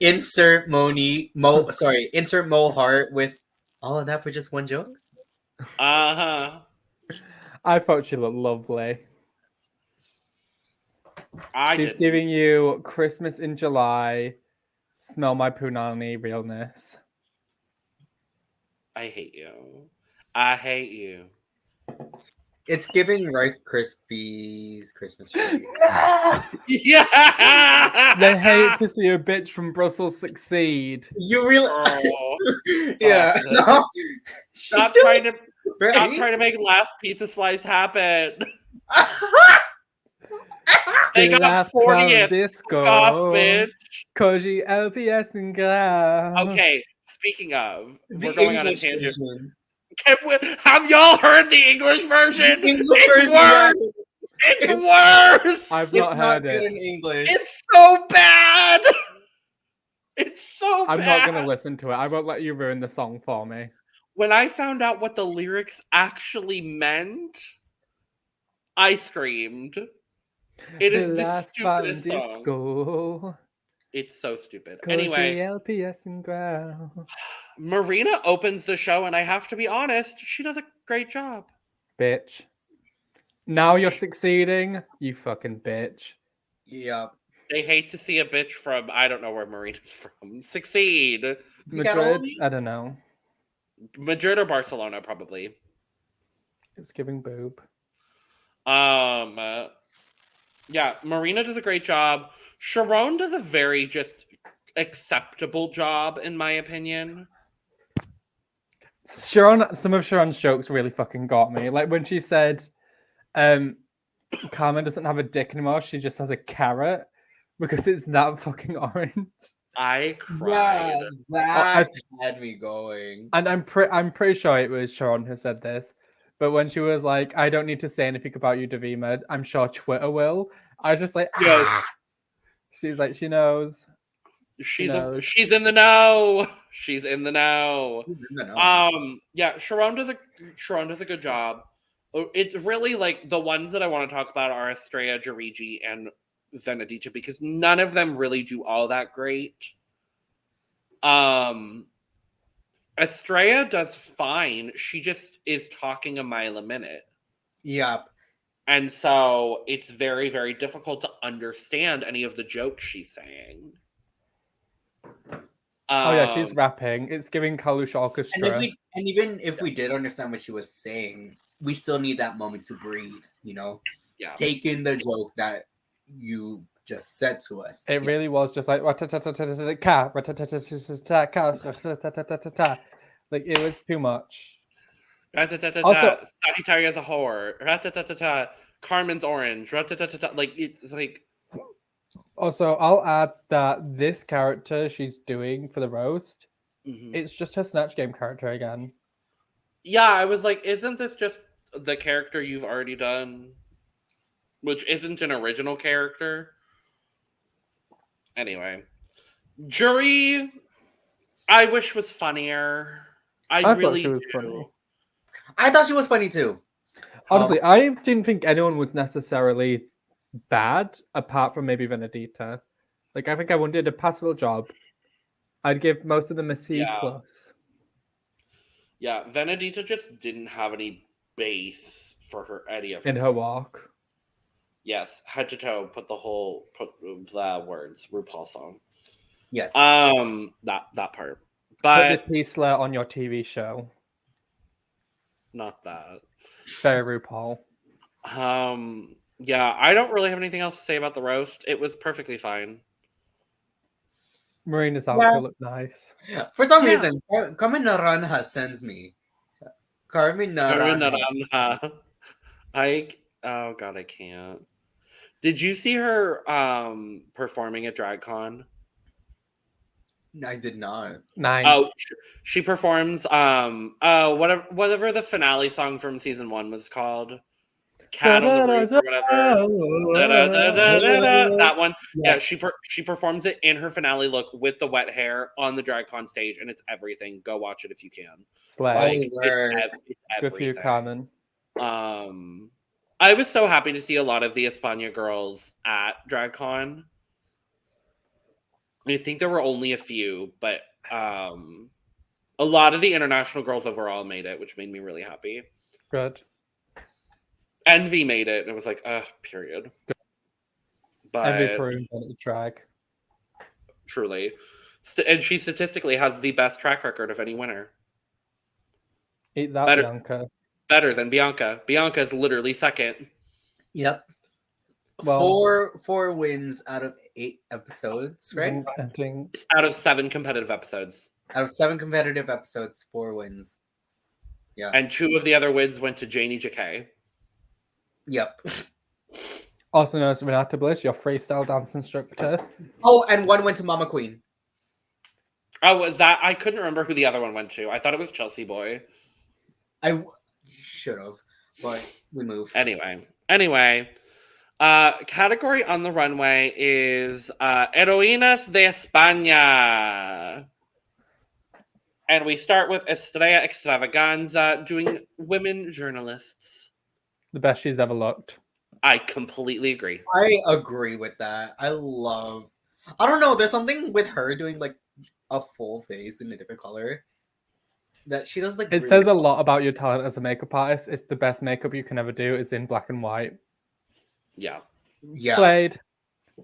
Insert insert Mo Heart with all of that for just one joke? Uh-huh. I thought she looked lovely. She's didn't. giving you Christmas in July, smell my punani realness. I hate you. I hate you. It's giving Rice Krispies Christmas tree. Yeah! They hate to see a bitch from Brussels succeed. You really? Oh, yeah. No. Stop trying to make last pizza slice happen. They got 40th disco. off, bitch. Koji LPS and go. Okay, speaking of, we're The going on a English tangent. version. Have y'all heard the English version? English It's version, worse. It's worse. I've It's not heard good it. in English. It's so bad. It's so bad. I'm not going to listen to it. I won't let you ruin the song for me. When I found out what the lyrics actually meant, I screamed. It is the stupidest song. Disco. It's so stupid. Koji Anyway, LPS and growl. Marina opens the show, and I have to be honest, she does a great job. Bitch. Now you're succeeding, you fucking bitch. Yeah. They hate to see a bitch from, I don't know where Marina's from, succeed. Madrid? I don't know. Madrid or Barcelona, probably. It's giving boob. Yeah, Marina does a great job. Sharon does a very just acceptable job, in my opinion. Sharon, some of Sharon's jokes really fucking got me. Like when she said, Carmen doesn't have a dick anymore, she just has a carrot because it's that fucking orange. I cried. Yeah, that had me going. And I'm pretty sure it was Sharon who said this. But when she was like, I don't need to say anything about you, Davima, I'm sure Twitter will. I was just like, Yes. She's like, she knows. She's knows. she's in the know. She's in the know. No. Yeah, Sharon does a good job. It's really like the ones that I want to talk about are Estrella, Jarigi, and Venedita because none of them really do all that great. Estrella does fine. She just is talking a mile a minute. Yep. And so it's very, very difficult to understand any of the jokes she's saying. Oh yeah, she's rapping. It's giving Kalush Orchestra. And even if we did understand what she was saying, we still need that moment to breathe, you know? Yeah. Take in the joke that you just said to us. It really was just like like it was too much. Also, Sagittarius a whore. Carmen's orange. Like it's like. Also, I'll add that this character she's doing for the roast, it's just her Snatch Game character again. Yeah, I was like, isn't this just the character you've already done? Which isn't an original character. Anyway. Jury, I wish was funnier. I really thought she was do. funny. I thought she was funny too. Honestly, I didn't think anyone was necessarily bad, apart from maybe Venedita. Like, I think everyone did a passable job. I'd give most of them a C+. Yeah, Venedita just didn't have any base for her idea. In her walk. Yes, head to toe, put the words, RuPaul song. Yes. That part. But put the T-slur on your TV show. Not that. Very RuPaul. Yeah, I don't really have anything else to say about the roast. It was perfectly fine. Marina's outfit looked nice. For some reason, Carmen Naranja sends me. Carmen Naranja. Oh god, I can't. Did you see her performing at DragCon? I did not. 9. Oh, she performs whatever the finale song from season 1 was called. Cat on the Roof or whatever. That one. Yeah, she performs it in her finale look with the wet hair on the DragCon stage, and it's everything. Go watch it if you can. Slay. It's good for you, Carmen. I was so happy to see a lot of the España girls at DragCon. I think there were only a few, but a lot of the international girls overall made it, which made me really happy. Good. Envy made it, and it was like, period. Good. But Envy for invented drag. Truly. And she statistically has the best track record of any winner. Eat that, Bianca. Better than Bianca. Bianca is literally second. Yep. Well, 4 wins out of 8 episodes, right? Out of 7 competitive episodes. Out of 7 competitive episodes, 4 wins. Yeah. And 2 of the other wins went to Janie Jacquet. Yep. Also known as Renata Bliss, your freestyle dance instructor. Oh, and 1 went to Mama Queen. Oh, was that? I couldn't remember who the other one went to. I thought it was Chelsea Boy. I should have, but we moved. Anyway. Category on the runway is Heroínas de España. And we start with Estrella Extravaganza doing women journalists. The best she's ever looked. I completely agree. I agree with that. I don't know, there's something with her doing like a full face in a different color that she does like. It says a lot about your talent as a makeup artist. If the best makeup you can ever do is in black and white. Yeah. Played.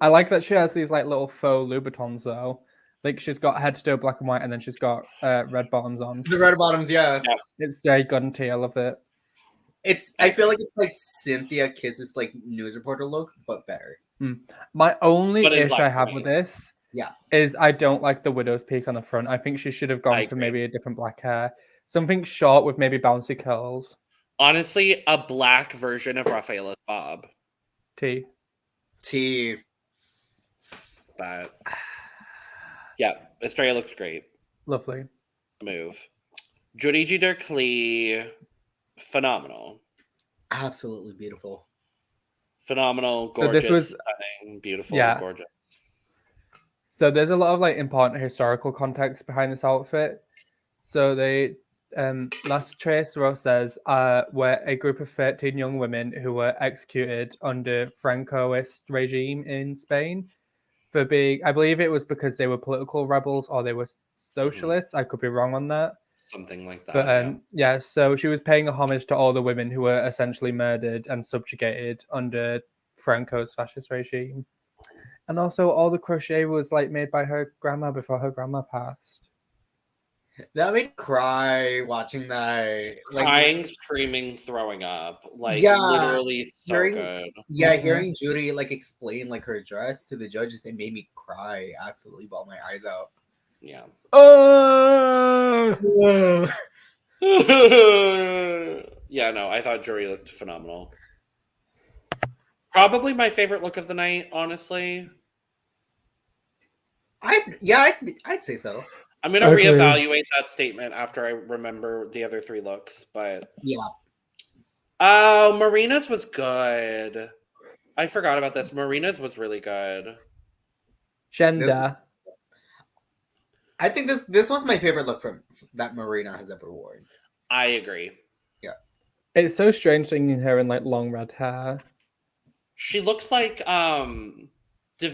I like that she has these like little faux Louboutins though. Like she's got head to toe black and white, and then she's got red bottoms on. The red bottoms, yeah. It's very gunty. I love it. I feel like it's like Cynthia Kiss's like news reporter look, but better. My only issue I have with this, is I don't like the widow's peak on the front. I think she should have gone for maybe a different black hair, something short with maybe bouncy curls. Honestly, a black version of Rafaela's bob. T. But yeah, Estrella looks great. Lovely. Move. Jorigi Derklee. phenomenal. Absolutely beautiful. Phenomenal, So gorgeous, this was- stunning, beautiful, Yeah. gorgeous. So there's a lot of like important historical context behind this outfit. So they last trace row says were a group of 13 young women who were executed under Francoist regime in Spain for being, I believe it was because they were political rebels or they were socialists. I could be wrong on that. Something like that. But yeah, so she was paying a homage to all the women who were essentially murdered and subjugated under Franco's fascist regime. And also all the crochet was like made by her grandma before her grandma passed. That made me cry watching that. Crying, screaming, throwing up. Like, Yeah, literally so hearing- good. Yeah, Mhm. hearing Judy like explain like her dress to the judges, it made me cry. Absolutely bawled my eyes out. Yeah. Oh! Yeah, no, I thought Jury looked phenomenal. Probably my favorite look of the night, honestly. I'd say so. I'm gonna Agree. reevaluate that statement after I remember the other three looks, but Yeah. oh, Marina's was good. I forgot about this. Marina's was really good. Gender. I think this was my favorite look from that Marina has ever worn. I agree. It's so strange seeing her in like long red hair. She looks like Davina.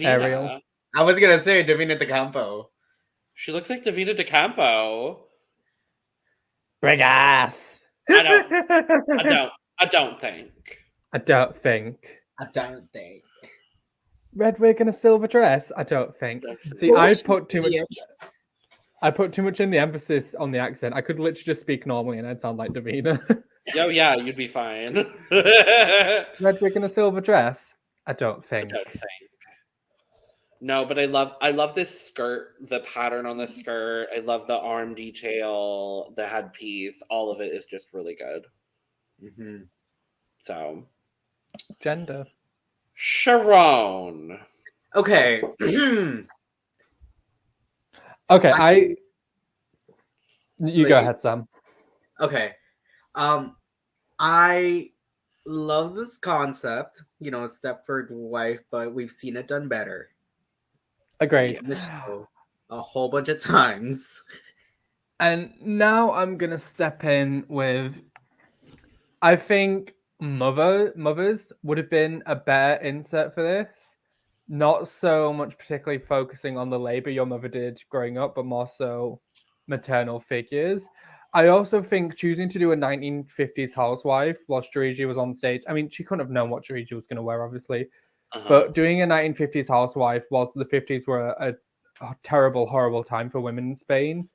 Ariel. I was gonna say Davina De Campo. She looks like Davina De Campo. Big ass. I don't think. I don't think. I don't think. Red wig and a silver dress? I don't think. See, I put too much. Yeah. I put too much in the emphasis on the accent. I could literally just speak normally and I'd sound like Davina. Oh yeah, you'd be fine. Red wig and a silver dress? I don't think. No, but I love this skirt, the pattern on the skirt. I love the arm detail, the headpiece. All of it is just really good. Mm-hmm. So, Gender. Sharon. Okay. Okay, you go Please. ahead, Sam. Okay. I love this concept, Stepford wife, but we've seen it done better Agreed. in the show a whole bunch of times. And now I'm gonna step in with. I think mothers would have been a better insert for this. Not so much particularly focusing on the labor your mother did growing up, but more so maternal figures. I also think choosing to do a 1950s housewife whilst Jiriji was on stage. I mean, she couldn't have known what Jiriji was going to wear, obviously. But doing a 1950s housewife whilst the 50s were a terrible, horrible time for women in Spain,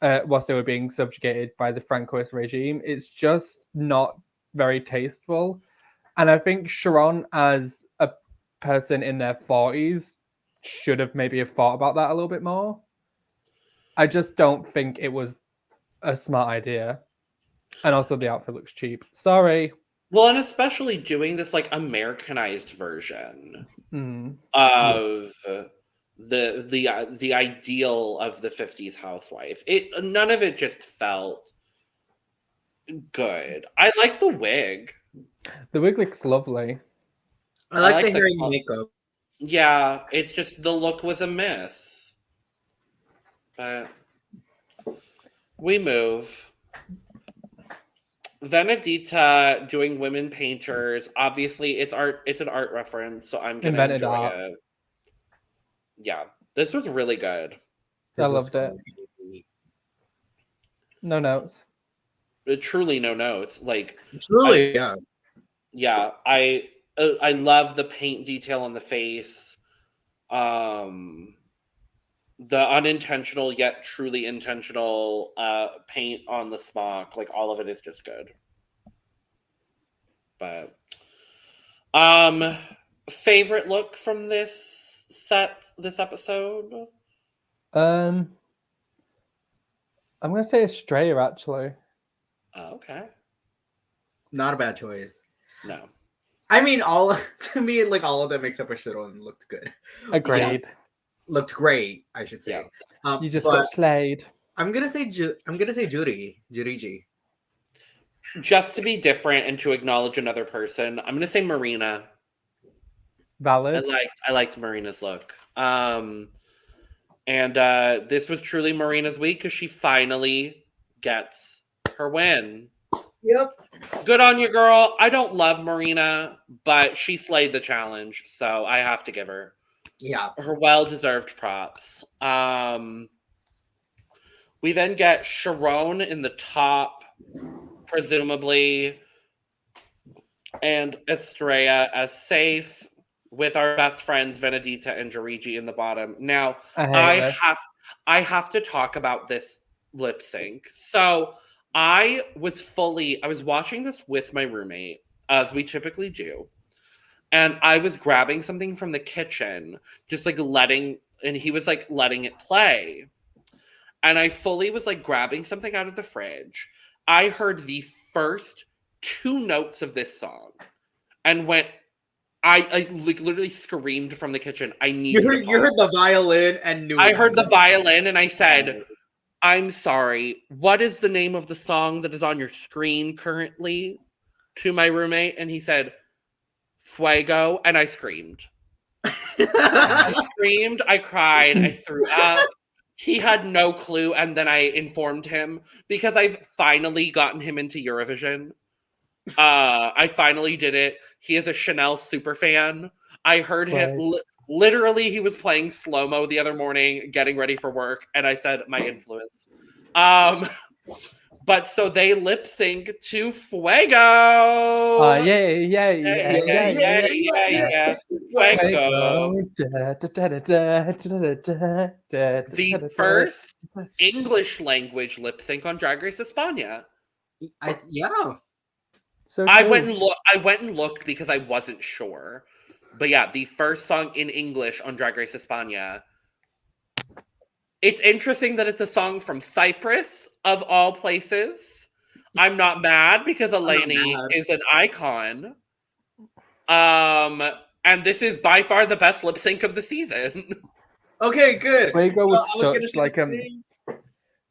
whilst they were being subjugated by the Francoist regime, it's just not very tasteful. And I think Sharon, as a person in their 40s, should have maybe thought about that a little bit more. I just don't think it was a smart idea. And also the outfit looks cheap. Sorry. Well, and especially doing this like Americanized version Mm. of the ideal of the 50s housewife. None of it just felt good. I like the wig. The wig looks lovely. I like like the the hair and color. makeup. Yeah, it's just the look was a miss. But we move. Venedita doing women painters. Obviously, it's art. It's an art reference, so I'm gonna Invented enjoy art. it. Yeah, this was really good. I loved it. No notes. Truly, no notes. Like, Truly, yeah. yeah, I love the paint detail on the face. The unintentional yet truly intentional paint on the smock, like all of it is just good. But favorite look from this episode? I'm gonna say Estrella actually. Oh, okay. Not a bad choice. No. I mean, to me, like all of them except for Sharon looked good. Agreed. Looked great, I should say. Yeah. You just but got slayed. I'm gonna say Judy. Jiriji. Just to be different and to acknowledge another person, I'm gonna say Marina. Valid. I liked Marina's look. And this was truly Marina's week because she finally gets her win. Yep. Good on you, girl. I don't love Marina, but she slayed the challenge, so I have to give her her well-deserved props. We then get Shiran in the top, presumably, and Estrella as safe, with our best friends Venedita and Jarigi in the bottom. Now, I have to talk about this lip sync. So I was watching this with my roommate, as we typically do. And I was grabbing something from the kitchen, just like and he was like letting it play. And I fully was like grabbing something out of the fridge. I heard the first 2 notes of this song and I literally screamed from the kitchen. You heard the violin and knew I heard the violin and I said, I'm sorry, what is the name of the song that is on your screen currently? To my roommate. And he said, Fuego. And I screamed. I screamed, I cried, I threw up. He had no clue. And then I informed him because I've finally gotten him into Eurovision. I finally did it. He is a Chanel super fan. I heard him literally. He was playing slow-mo the other morning, getting ready for work, and I said my influence. But so they lip sync to Fuego. Yeah. Fuego. The first English language lip sync on Drag Race España. So I went and looked because I wasn't sure. But yeah, the first song in English on Drag Race España. It's interesting that it's a song from Cyprus, of all places. I'm not mad because Eleni is an icon. And this is by far the best lip sync of the season. Okay, good. Fuego was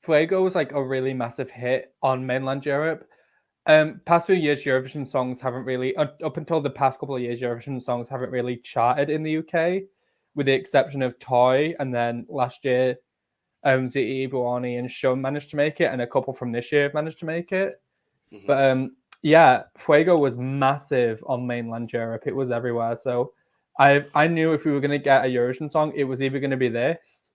Fuego was like a really massive hit on mainland Europe. Past few years, Eurovision songs haven't really, up until the past couple of years, Eurovision songs haven't really charted in the UK, with the exception of Toy, and then last year, Ziti, Buoni, and Shum managed to make it, and a couple from this year managed to make it. Mm-hmm. But yeah, Fuego was massive on mainland Europe. It was everywhere. So I knew if we were going to get a Eurovision song, it was either going to be this,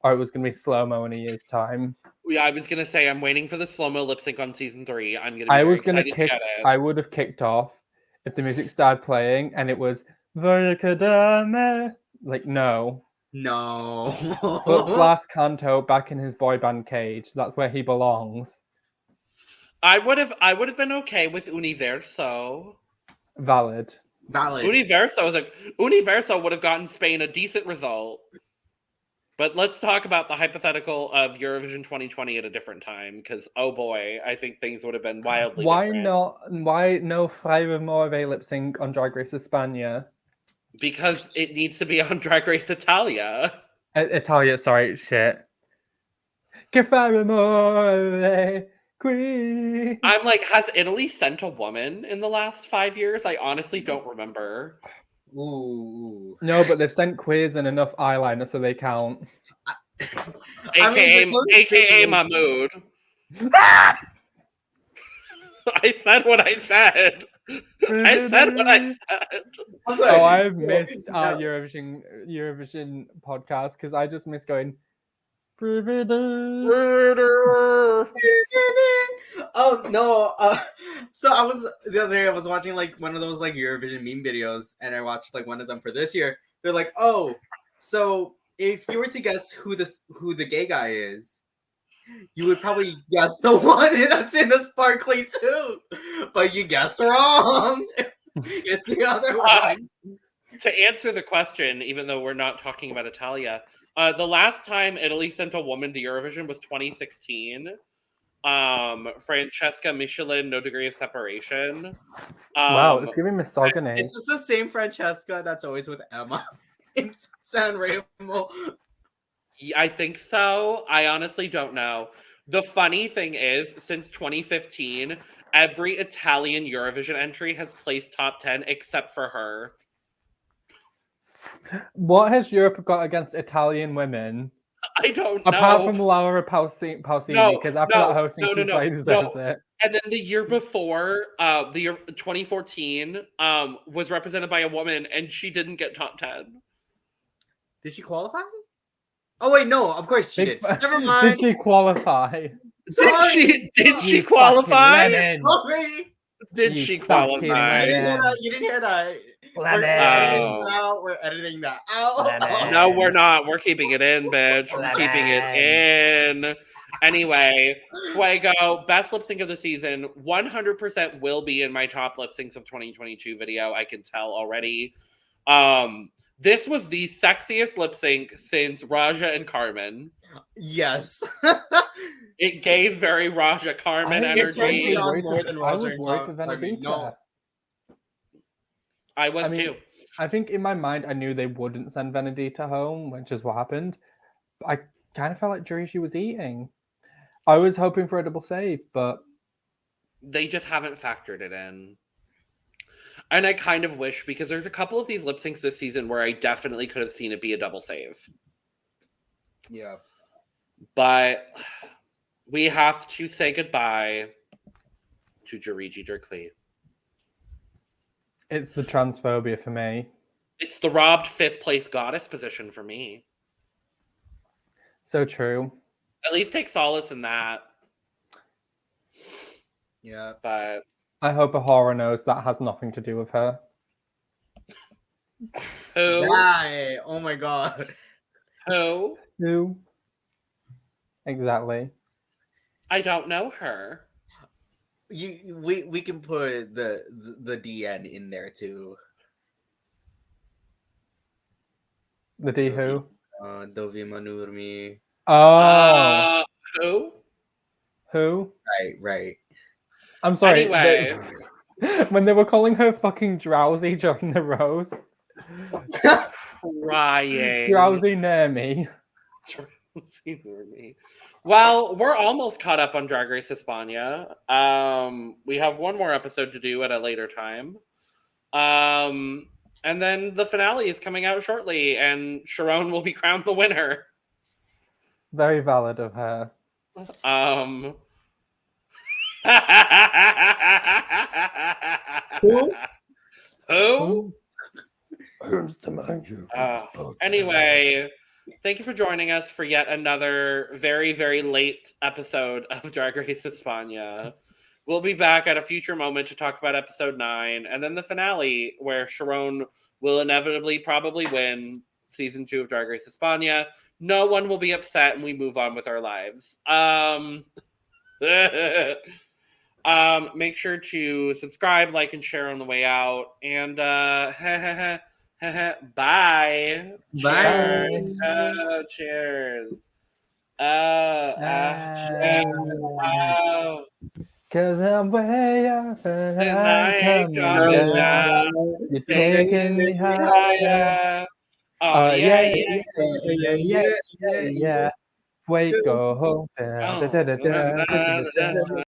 or it was going to be Slow-Mo in a year's time. Yeah, I was gonna say I'm waiting for the slow-mo lip sync on season 3. I would have kicked off if the music started playing and it was like no. But Blas Canto back in his boy band cage. That's where he belongs. I would have been okay with Universo. Valid. Universo would have gotten Spain a decent result. But let's talk about the hypothetical of Eurovision 2020 at a different time, because oh boy, I think things would have been wildly different. Why no Five More of a lip sync on Drag Race España? Because it needs to be on Drag Race Italia. Italia, sorry, shit. Que fare more, qui. I'm like, has Italy sent a woman in the last 5 years? I honestly don't remember. Ooh. No, but they've sent quiz and enough eyeliner, so they count. AKA Mahmood. I said what I said. Oh, I've missed our Eurovision podcast because I just miss going. Oh no! So the other day I was watching like one of those like Eurovision meme videos, and I watched like one of them for this year. They're like, oh, so if you were to guess who the gay guy is, you would probably guess the one that's in a sparkly suit, but you guessed wrong. It's the other one. To answer the question, even though we're not talking about Italia, the last time Italy sent a woman to Eurovision was 2016. Francesca Michelin, No Degree of Separation. Wow, it's giving misogyny. Is this the same Francesca that's always with Emma in San Remo? I think so. I honestly don't know. The funny thing is, since 2015, every Italian Eurovision entry has placed top 10 except for her. What has Europe got against Italian women? I don't know. Apart from Laura Pausini, because after that hosting, she deserves it. And then the year before, the year 2014, was represented by a woman, and she didn't get top 10. Did she qualify? Oh wait, no, of course she did. Never mind. Did she qualify? Did she qualify? Sorry. Did she qualify? You didn't hear that. We're editing that out. No, we're not. We're keeping it in, bitch. We're keeping it in. Anyway, Fuego, best lip sync of the season, 100% will be in my top lip syncs of 2022 video. I can tell already. This was the sexiest lip sync since Raja and Carmen. Yes. It gave very Raja Carmen energy. I was worried for Benedetta. I was too. I think in my mind, I knew they wouldn't send Benedetta home, which is what happened. But I kind of felt like Jurishi was eating. I was hoping for a double save, but they just haven't factored it in. And I kind of wish, because there's a couple of these lip syncs this season where I definitely could have seen it be a double save. Yeah. But we have to say goodbye to Juriji Dirkly. It's the transphobia for me. It's the robbed 5th place goddess position for me. So true. At least take solace in that. Yeah. But I hope Ahura knows that has nothing to do with her. Who? Why? Oh my god. Who? Exactly. I don't know her. We can put the DN in there too. The D who? Dovi Manurmi. Oh. Who? Right. I'm sorry. Anyway. When they were calling her fucking drowsy during the rose. Crying. Drowsy near me. Drowsy near me. Well, we're almost caught up on Drag Race España. We have one more episode to do at a later time. And then the finale is coming out shortly, and Shiran will be crowned the winner. Very valid of her. Who? Anyway, thank you for joining us for yet another very, very late episode of Drag Race España. We'll be back at a future moment to talk about episode 9, and then the finale, where Shiran will inevitably probably win season 2 of Drag Race España. No one will be upset, and we move on with our lives. Make sure to subscribe, like, and share on the way out. And bye. Bye. Cheers. Cause I'm way up and I I'm come coming down. You're taking me higher. Oh, yeah. Wait, go home.